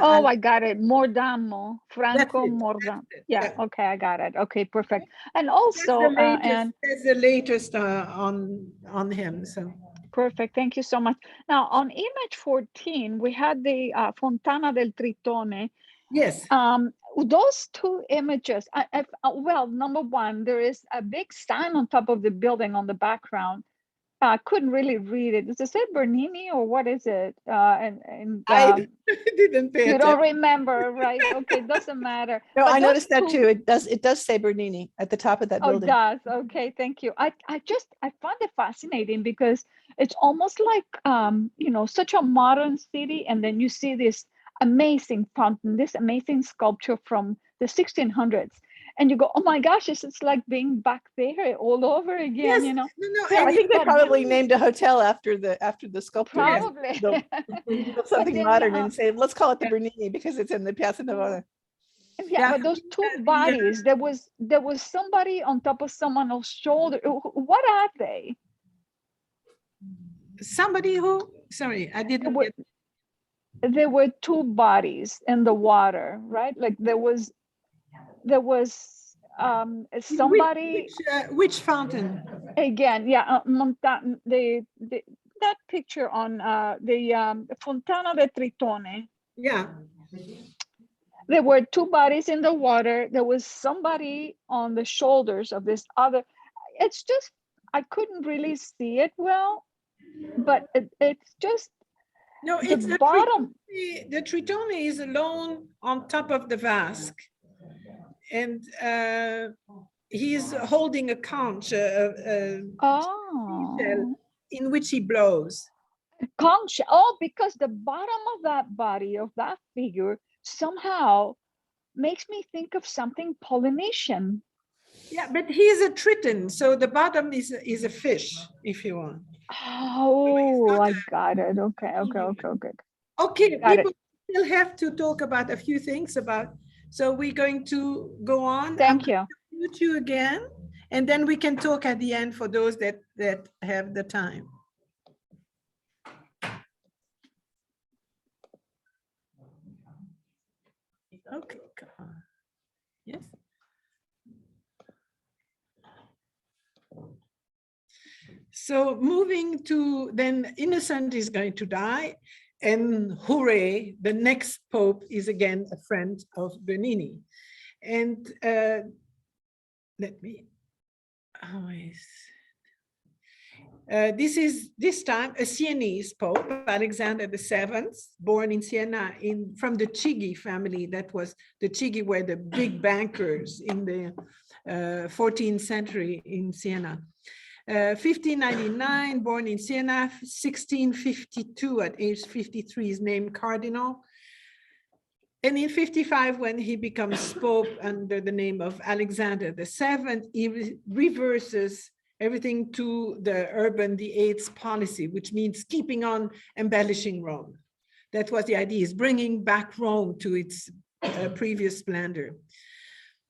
[SPEAKER 3] Oh, I got it. Mordamo, Franco
[SPEAKER 1] it, that's
[SPEAKER 3] Mordamo.
[SPEAKER 1] it,
[SPEAKER 3] Yeah,
[SPEAKER 1] yeah.
[SPEAKER 3] okay, I got it. Okay, perfect. And
[SPEAKER 1] That's
[SPEAKER 3] also,
[SPEAKER 1] the latest,
[SPEAKER 3] and
[SPEAKER 1] that's the latest on him. So
[SPEAKER 3] perfect, thank you so much. Now, on image 14, we had the Fontana del Tritone.
[SPEAKER 1] yes,
[SPEAKER 3] Those two images, well, number one, there is a big sign on top of the building on the background. I couldn't really read it. Does it say Bernini or what is it?
[SPEAKER 5] I
[SPEAKER 1] didn't pay
[SPEAKER 3] You don't
[SPEAKER 1] attention.
[SPEAKER 3] remember, right? Okay, doesn't matter.
[SPEAKER 5] No,
[SPEAKER 3] But
[SPEAKER 5] I
[SPEAKER 3] those
[SPEAKER 5] noticed that
[SPEAKER 3] two-
[SPEAKER 5] too. It does say Bernini at the top of that
[SPEAKER 3] Oh, it
[SPEAKER 5] building.
[SPEAKER 3] does. Okay, thank you. I find it fascinating because it's almost like such a modern city, and then you see this amazing fountain, this amazing sculpture from the 1600s, and you go, oh my gosh, it's like being back there all over again.
[SPEAKER 1] Yes, no,
[SPEAKER 5] Yeah,
[SPEAKER 1] and
[SPEAKER 5] I think they
[SPEAKER 3] but
[SPEAKER 5] probably
[SPEAKER 3] then-
[SPEAKER 5] named a hotel after the sculptor.
[SPEAKER 3] Probably.
[SPEAKER 5] Built something
[SPEAKER 3] then,
[SPEAKER 5] modern and say, let's call it the
[SPEAKER 1] Yeah.
[SPEAKER 5] Bernini because it's in the Piazza Navona.
[SPEAKER 3] Yeah, but those two
[SPEAKER 1] the,
[SPEAKER 3] bodies, there was somebody on top of someone else's shoulder. What are they?
[SPEAKER 1] somebody who, sorry, I didn't
[SPEAKER 3] There
[SPEAKER 1] get.
[SPEAKER 3] there were two bodies in the water, right? Like there was somebody
[SPEAKER 1] Which fountain?
[SPEAKER 3] again, yeah, that picture on the Fontana del Tritone.
[SPEAKER 1] Yeah,
[SPEAKER 3] There were two bodies in the water. There was somebody on the shoulders of this other. It's just, I couldn't really see it well, but it's just
[SPEAKER 1] no,
[SPEAKER 3] the
[SPEAKER 1] it's the
[SPEAKER 3] bottom.
[SPEAKER 1] Tritone. The Tritone is alone on top of the vasque, and he's holding a conch,
[SPEAKER 3] Oh,
[SPEAKER 1] in which he blows.
[SPEAKER 3] conch. Oh, because the bottom of that body, of that figure, somehow makes me think of something Polynesian.
[SPEAKER 1] Yeah, but he's a triton, so the bottom is a fish, if you want.
[SPEAKER 3] Oh,
[SPEAKER 1] not
[SPEAKER 3] I got it. Okay.
[SPEAKER 1] Okay,
[SPEAKER 3] Got it.
[SPEAKER 1] people still have to talk about a few things about, so we're going to go on.
[SPEAKER 3] Thank you.
[SPEAKER 1] Mute you again, and then we can talk at the end for those that have the time. Okay, yes. So moving to, then Innocent is going to die, and hooray, the next pope is again a friend of Bernini. And let me, this is this time a Sienese pope, Alexander VII, born in Siena from the Chigi family. That was, the Chigi were the big bankers in the 14th century in Siena. 1599, born in Siena. 1652, at age 53, is named cardinal. And in 55, when he becomes pope under the name of Alexander VII, he reverses everything to the Urban VIII policy, which means keeping on embellishing Rome. That was the idea, is bringing back Rome to its previous splendor.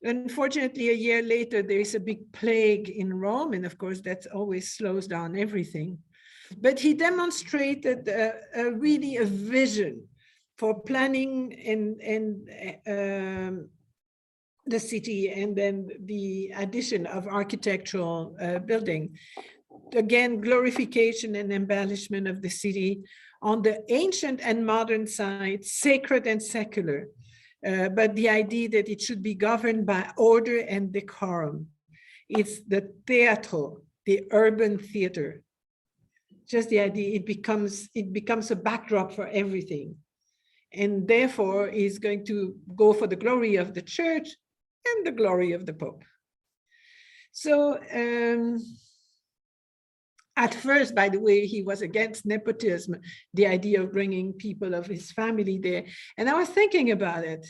[SPEAKER 1] Unfortunately, a year later, there is a big plague in Rome, and of course, that always slows down everything. But he demonstrated really a vision for planning and the city, and then the addition of architectural building. Again, glorification and embellishment of the city on the ancient and modern side, sacred and secular. But the idea that it should be governed by order and decorum. It's the teatro, the urban theater. Just the idea, it becomes a backdrop for everything. And therefore is going to go for the glory of the church and the glory of the Pope. So at first, by the way, he was against nepotism, the idea of bringing people of his family there. And I was thinking about it.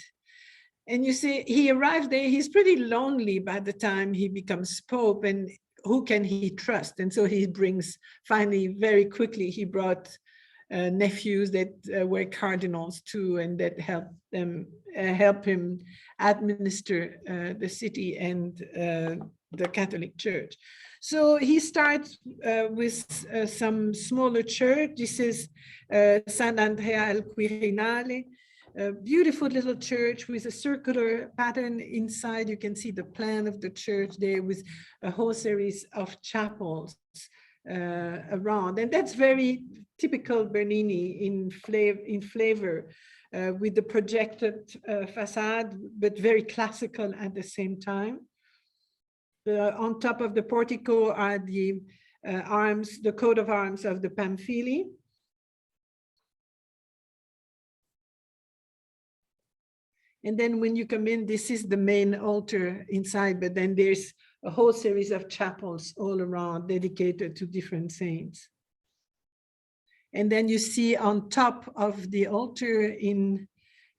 [SPEAKER 1] And you see, he arrives there, he's pretty lonely by the time he becomes Pope, and who can he trust? And so he brings, finally, very quickly, he brought nephews that were cardinals too, and that helped him administer the city and the Catholic Church. So he starts with some smaller church. This is Sant'Andrea al Quirinale, A beautiful little church with a circular pattern inside. You can see the plan of the church there with a whole series of chapels around. And that's very typical Bernini in flavor, with the projected facade, but very classical at the same time. On top of the portico are the arms, the coat of arms of the Pamphili. And then when you come in, this is the main altar inside, but then there's a whole series of chapels all around dedicated to different saints. And then you see on top of the altar, in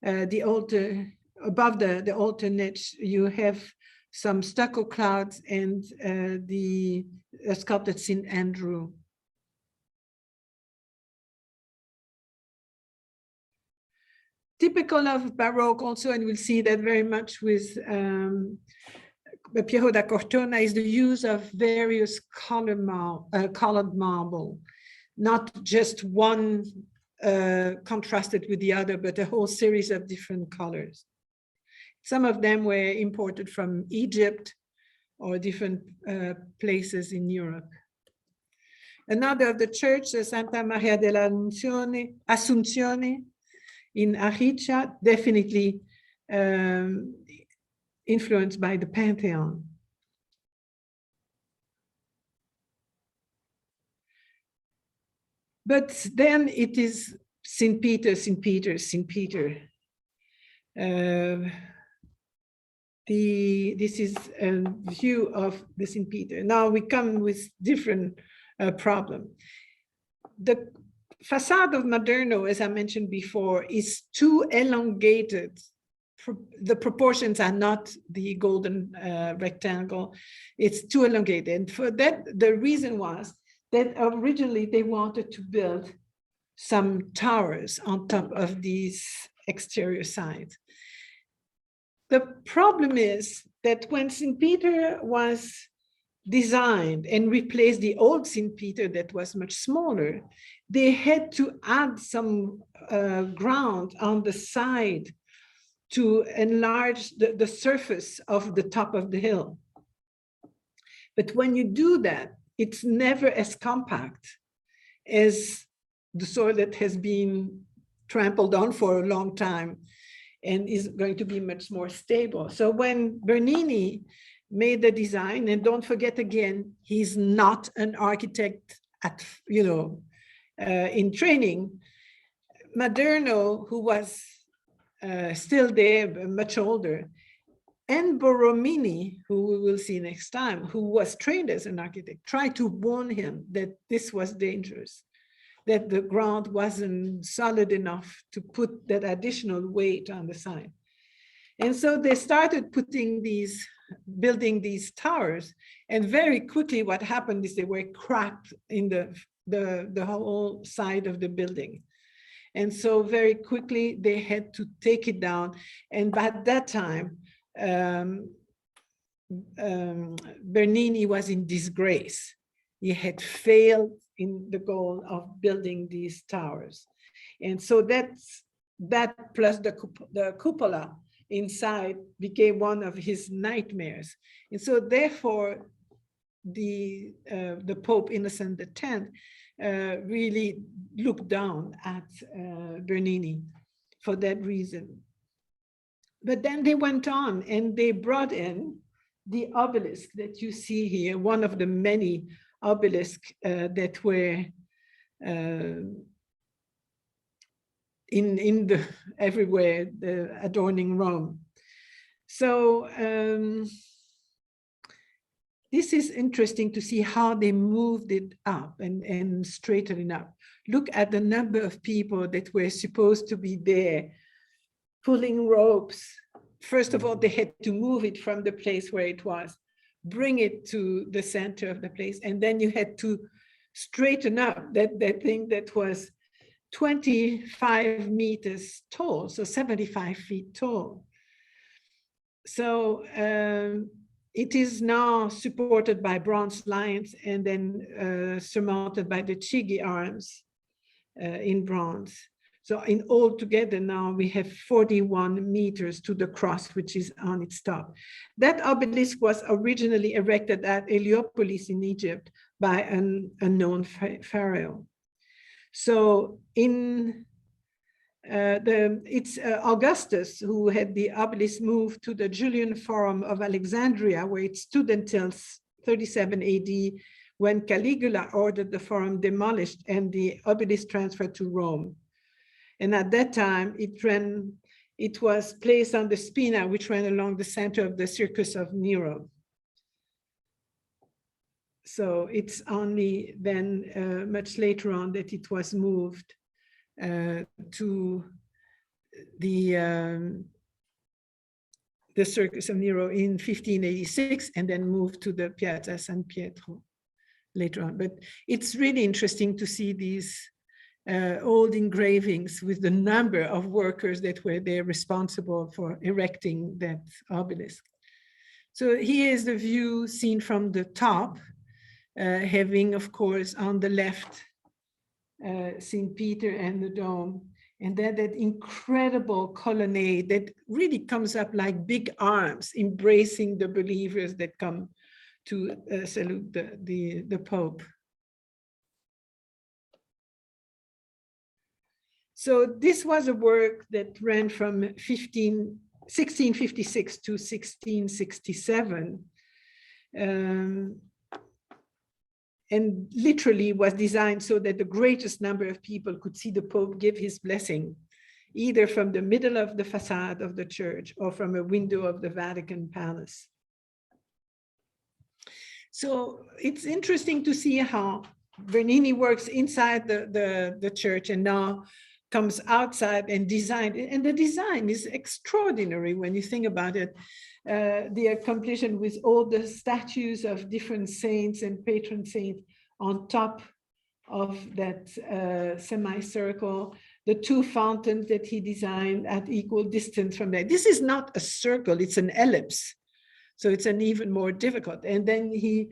[SPEAKER 1] the altar, above the altar niche, you have some stucco clouds and the sculpted St. Andrew. Typical of Baroque also, and we'll see that very much with Piero da Cortona, is the use of various colored marble, not just one contrasted with the other, but a whole series of different colors. Some of them were imported from Egypt or different places in Europe. Another of the church, Santa Maria dell'Assunzione in Aricia, definitely influenced by the Pantheon. But then it is St. Peter, St. Peter, St. Peter. This is a view of the St. Peter. Now we come with different problem. The facade of Maderno, as I mentioned before, is too elongated. The proportions are not the golden rectangle. It's too elongated. And for that, the reason was that originally they wanted to build some towers on top of these exterior sides. The problem is that when St. Peter was designed and replaced the old St. Peter that was much smaller, they had to add some ground on the side to enlarge the surface of the top of the hill. But when you do that, it's never as compact as the soil that has been trampled on for a long time and is going to be much more stable. So when Bernini made the design, and don't forget again, he's not an architect at, in training. Maderno, who was still there, much older, and Borromini, who we will see next time, who was trained as an architect, tried to warn him that this was dangerous, that the ground wasn't solid enough to put that additional weight on the side. And so they started building these towers, and very quickly what happened is they were cracked in the whole side of the building. And so very quickly they had to take it down. And by that time, Bernini was in disgrace. He had failed in the goal of building these towers. And so that plus the cupola inside became one of his nightmares. And so therefore, the Pope Innocent X really looked down at Bernini for that reason. But then they went on and they brought in the obelisk that you see here, one of the many obelisks that were everywhere adorning Rome. So this is interesting to see how they moved it up and straightened it up. Look at the number of people that were supposed to be there pulling ropes. First of all, they had to move it from the place where it was, bring it to the center of the place, and then you had to straighten up that thing that was 25 meters tall, so 75 feet tall. So it is now supported by bronze lions and then surmounted by the Chigi arms in bronze. So in all together now we have 41 meters to the cross, which is on its top. That obelisk was originally erected at Heliopolis in Egypt by an unknown pharaoh. So in it's Augustus who had the obelisk moved to the Julian Forum of Alexandria, where it stood until 37 AD, when Caligula ordered the forum demolished and the obelisk transferred to Rome. And at that time, it was placed on the spina, which ran along the center of the Circus of Nero. So it's only then much later on that it was moved to the Circus of Nero in 1586, and then moved to the Piazza San Pietro later on. But it's really interesting to see these old engravings with the number of workers that were there responsible for erecting that obelisk. So here is the view seen from the top, having, of course, on the left, St. Peter and the dome, and then that incredible colonnade that really comes up like big arms, embracing the believers that come to salute the Pope. So this was a work that ran from 1656 to 1667. And literally was designed so that the greatest number of people could see the Pope give his blessing, either from the middle of the facade of the church or from a window of the Vatican Palace. So it's interesting to see how Bernini works inside the church and now comes outside and designed it. And the design is extraordinary when you think about it. The accomplishment with all the statues of different saints and patron saints on top of that semicircle, the two fountains that he designed at equal distance from there. This is not a circle, it's an ellipse. So it's an even more difficult. And then he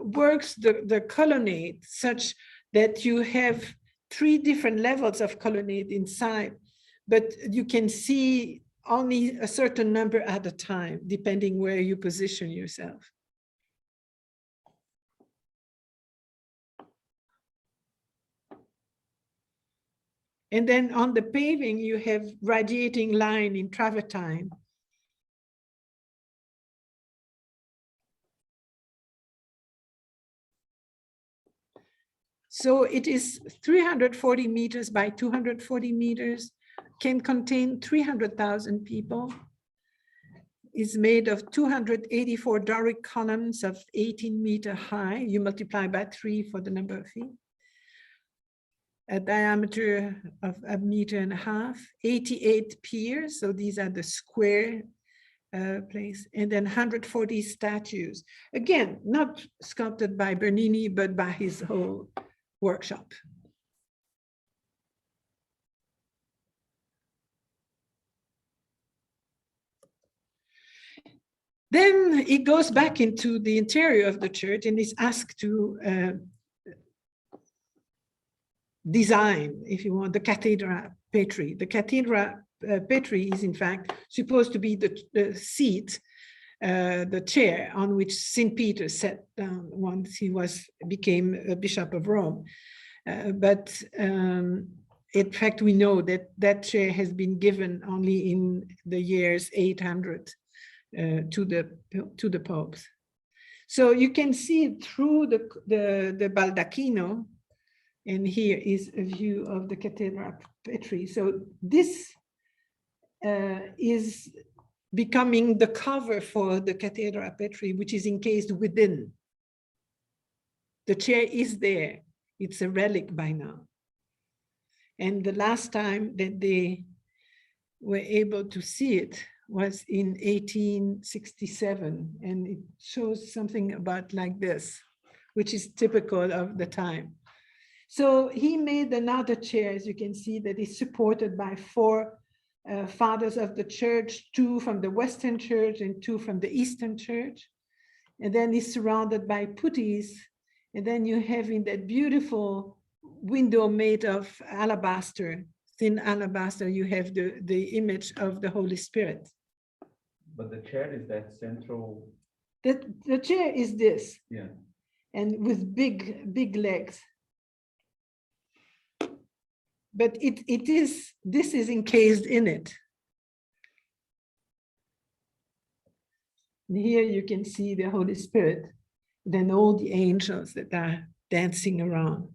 [SPEAKER 1] works the colonnade such that you have 3 different levels of colonnade inside, but you can see only a certain number at a time, depending where you position yourself. And then on the paving, you have radiating line in travertine. So it is 340 meters by 240 meters, can contain 300,000 people, is made of 284 Doric columns of 18-meter high. You multiply by 3 for the number of feet. A diameter of 1.5 meters, 88 piers, so these are the square place, and then 140 statues. Again, not sculpted by Bernini, but by his whole workshop. Then it goes back into the interior of the church and is asked to design, if you want, the Cathedral Battery. The Cathedral Battery is in fact supposed to be the seat, the chair on which St. Peter sat down once he became a Bishop of Rome. But in fact, we know that that chair has been given only in the years 800 to the popes. So you can see through the baldacchino, and here is a view of the Cathedral Battery. So this is becoming the cover for the Cathedral Battery, which is encased within. The chair is there. It's a relic by now. And the last time that they were able to see it was in 1867. And it shows something about like this, which is typical of the time. So he made another chair, as you can see, that is supported by 4 fathers of the church, 2 from the Western Church and 2 from the Eastern Church. And then he's surrounded by putties. And then you have in that beautiful window made of alabaster, thin alabaster, you have the image of the Holy Spirit.
[SPEAKER 2] But the chair is that central,
[SPEAKER 1] The chair is this,
[SPEAKER 2] yeah.
[SPEAKER 1] and with big legs. But this is encased in it. And here you can see the Holy Spirit, then all the angels that are dancing around.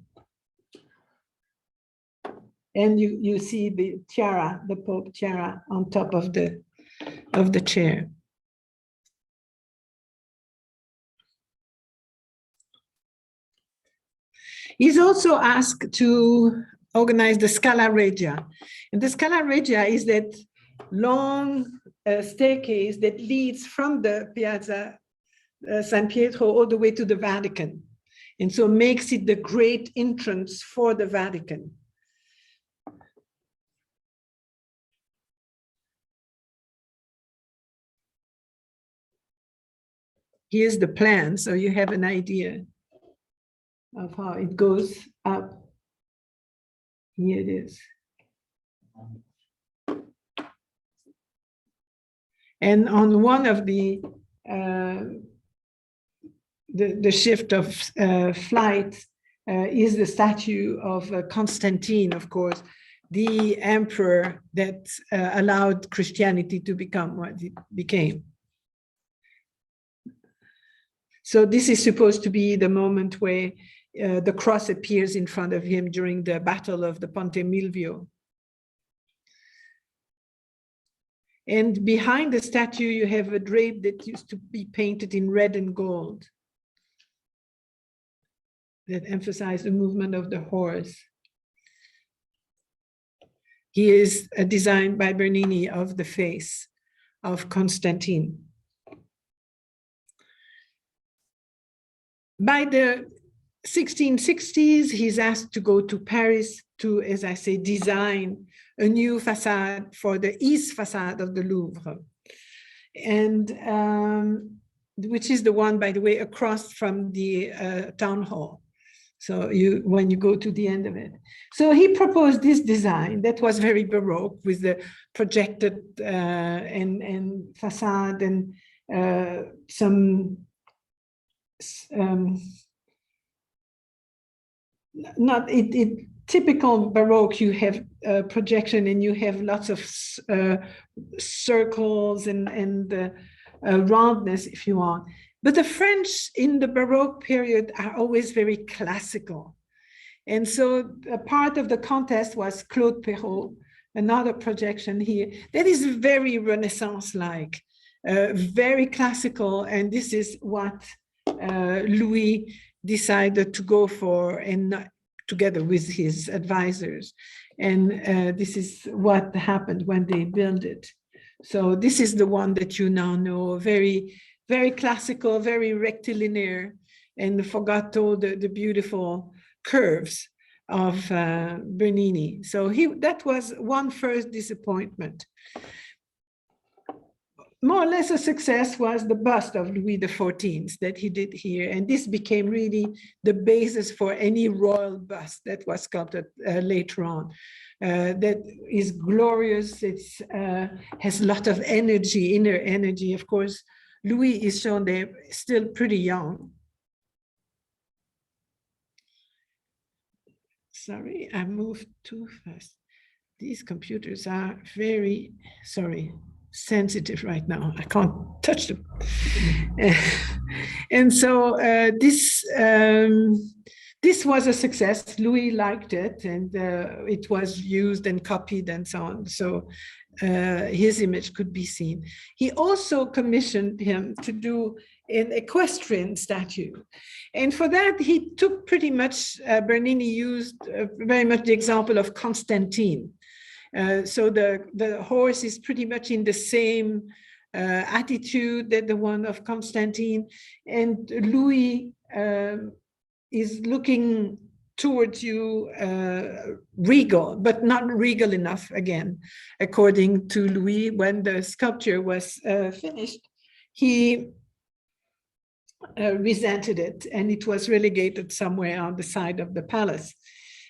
[SPEAKER 1] And you see the tiara, the Pope tiara on top of the chair. He's also asked to organize the Scala Regia. And the Scala Regia is that long staircase that leads from the Piazza San Pietro all the way to the Vatican. And so makes it the great entrance for the Vatican. Here's the plan, so you have an idea of how it goes up. Here it is. And on one of the shift of flight is the statue of Constantine, of course, the emperor that allowed Christianity to become what it became. So this is supposed to be the moment where the cross appears in front of him during the Battle of the Ponte Milvio. And behind the statue, you have a drape that used to be painted in red and gold that emphasized the movement of the horse. Here is a design by Bernini of the face of Constantine. By the 1660s, he's asked to go to Paris to, as I say, design a new facade for the east facade of the Louvre, and which is the one, by the way, across from the town hall. So when you go to the end of it. So he proposed this design that was very Baroque with the projected and facade and some typical Baroque, you have projection and you have lots of circles and roundness, if you want. But the French in the Baroque period are always very classical. And so a part of the contest was Claude Perrault, another projection here, that is very Renaissance-like, very classical, and this is what Louis decided to go for, and together with his advisors. And this is what happened when they built it. So this is the one that you now know, very, very classical, very rectilinear, and forgot all the beautiful curves of Bernini. So that was one first disappointment. More or less a success was the bust of Louis XIV that he did here. And this became really the basis for any royal bust that was sculpted later on. That is glorious, it has a lot of energy, inner energy. Of course, Louis is shown there still pretty young. Sorry, I moved too fast. These computers are very, sensitive right now. I can't touch them. And so this was a success. Louis liked it, and it was used and copied and so on. So his image could be seen. He also commissioned him to do an equestrian statue. And for that, he took pretty much, Bernini used very much the example of Constantine. So the horse is pretty much in the same attitude that the one of Constantine, and Louis is looking towards you regal, but not regal enough again. According to Louis, when the sculpture was finished, he resented it, and it was relegated somewhere on the side of the palace.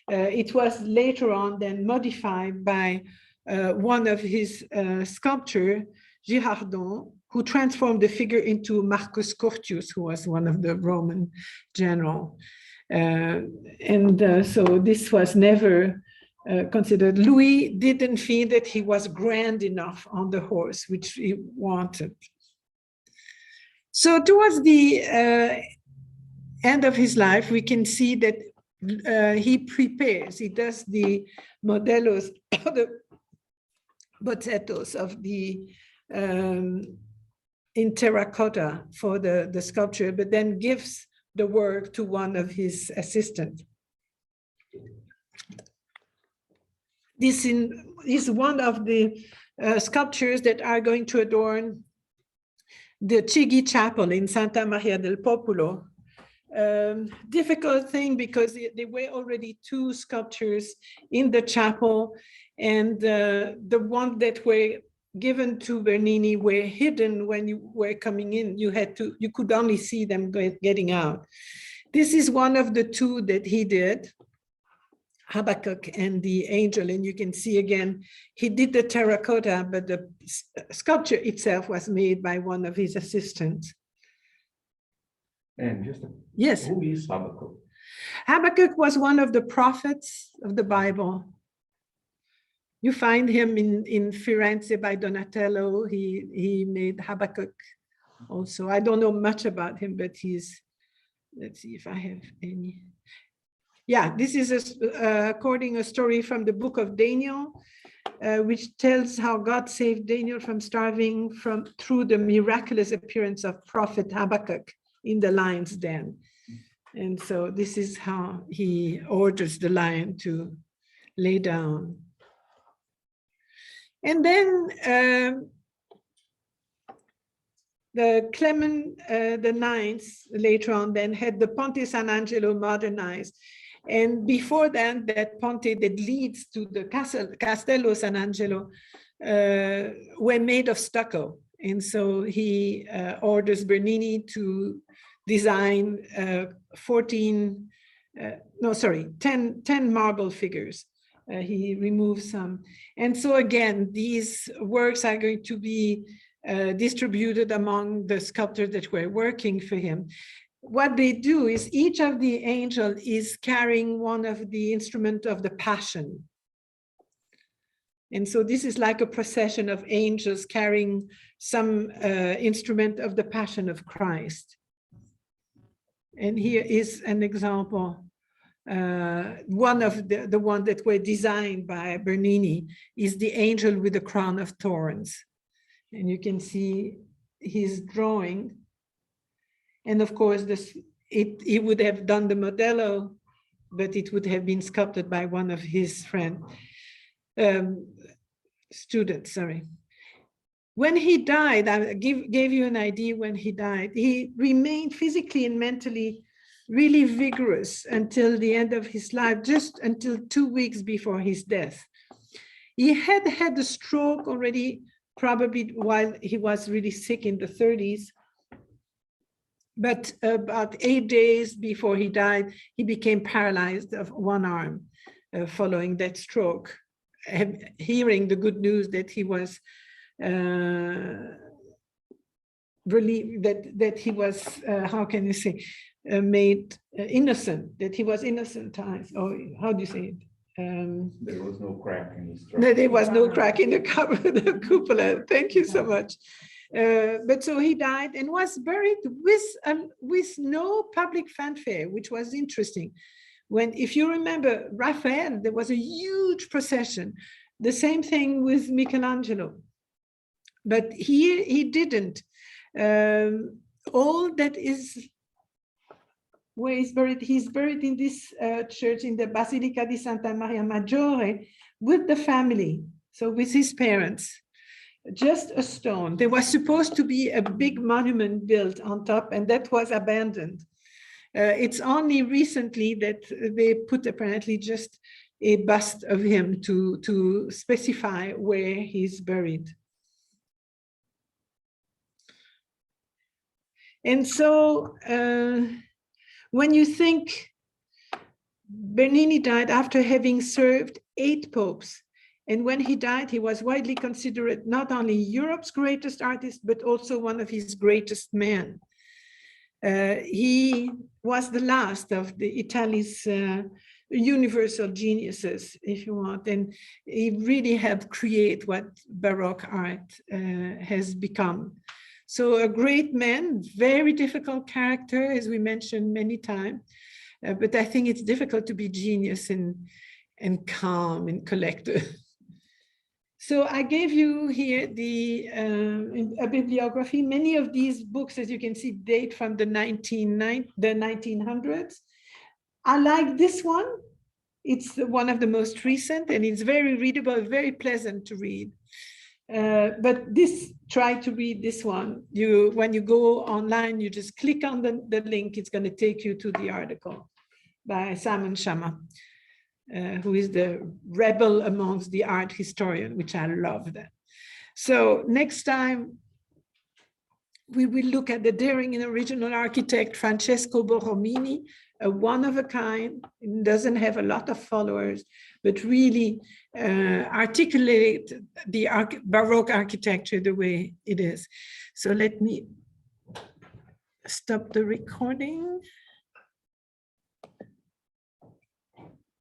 [SPEAKER 1] It was later on then modified by one of his sculptor, Girardon, who transformed the figure into Marcus Curtius, who was one of the Roman general. So this was never considered. Louis didn't feel that he was grand enough on the horse, which he wanted. So towards the end of his life, we can see that he prepares, he does the modelos, the bozzettos of the in terracotta for the sculpture, but then gives the work to one of his assistants. This is one of the sculptures that are going to adorn the Chigi Chapel in Santa Maria del Popolo. Difficult thing because there were already two sculptures in the chapel, and the one that were given to Bernini were hidden when you were coming in. You could only see them getting out. This is one of the two that he did, Habakkuk and the angel, and you can see again, he did the terracotta, but the sculpture itself was made by one of his assistants.
[SPEAKER 2] And just
[SPEAKER 1] Yes.
[SPEAKER 2] Who is Habakkuk?
[SPEAKER 1] Habakkuk was one of the prophets of the Bible. You find him in Firenze by Donatello. He made Habakkuk also. I don't know much about him, but he's, let's see if I have any. Yeah, this is according a story from the book of Daniel, which tells how God saved Daniel from starving through the miraculous appearance of prophet Habakkuk in the lion's den. And so this is how he orders the lion to lay down. And then the Clement the Ninth later on then had the Ponte San Angelo modernized. And before that, that Ponte that leads to the Castello San Angelo were made of stucco. And so he orders Bernini to design 10 marble figures. He removes some. And so again, these works are going to be distributed among the sculptors that were working for him. What they do is each of the angels is carrying one of the instruments of the Passion. And so this is like a procession of angels carrying some instrument of the Passion of Christ. And here is an example. One of the one that were designed by Bernini is the angel with the crown of thorns. And you can see his drawing. And of course, he would have done the modello, but it would have been sculpted by one of his students, sorry. When he died, I gave you an idea when he died, he remained physically and mentally really vigorous until the end of his life, just until 2 weeks before his death. He had had a stroke already, probably while he was really sick in the 30s. But about 8 days before he died, he became paralyzed of one arm following that stroke. Hearing the good news that he was relieved, that he was, how can you say, made innocent, that he was innocentized, or how do you say it?
[SPEAKER 2] There was no crack in his
[SPEAKER 1] No, there was no crack in the cupola. Thank you so much. But so he died and was buried with no public fanfare, which was interesting. If you remember Raphael, there was a huge procession. The same thing with Michelangelo. But here he didn't. All that is where he's buried in this church in the Basilica di Santa Maria Maggiore with the family, so with his parents. Just a stone. There was supposed to be a big monument built on top, and that was abandoned. It's only recently that they put apparently just a bust of him to specify where he's buried. And so when you think Bernini died after having served 8 popes. And when he died, he was widely considered not only Europe's greatest artist, but also one of his greatest men. He was the last of the Italy's universal geniuses, if you want, and he really helped create what Baroque art has become. So a great man, very difficult character, as we mentioned many times, but I think it's difficult to be genius and calm and collected. So I gave you here a bibliography. Many of these books, as you can see, date from the 1900s. I like this one. It's one of the most recent, and it's very readable, very pleasant to read. But try to read this one. When you go online, you just click on the link. It's going to take you to the article by Simon Schama, who is the rebel amongst the art historian, which I love that. So next time, we will look at the daring and original architect, Francesco Borromini, a one-of-a-kind, doesn't have a lot of followers, but really articulate the Baroque architecture the way it is. So let me stop the recording.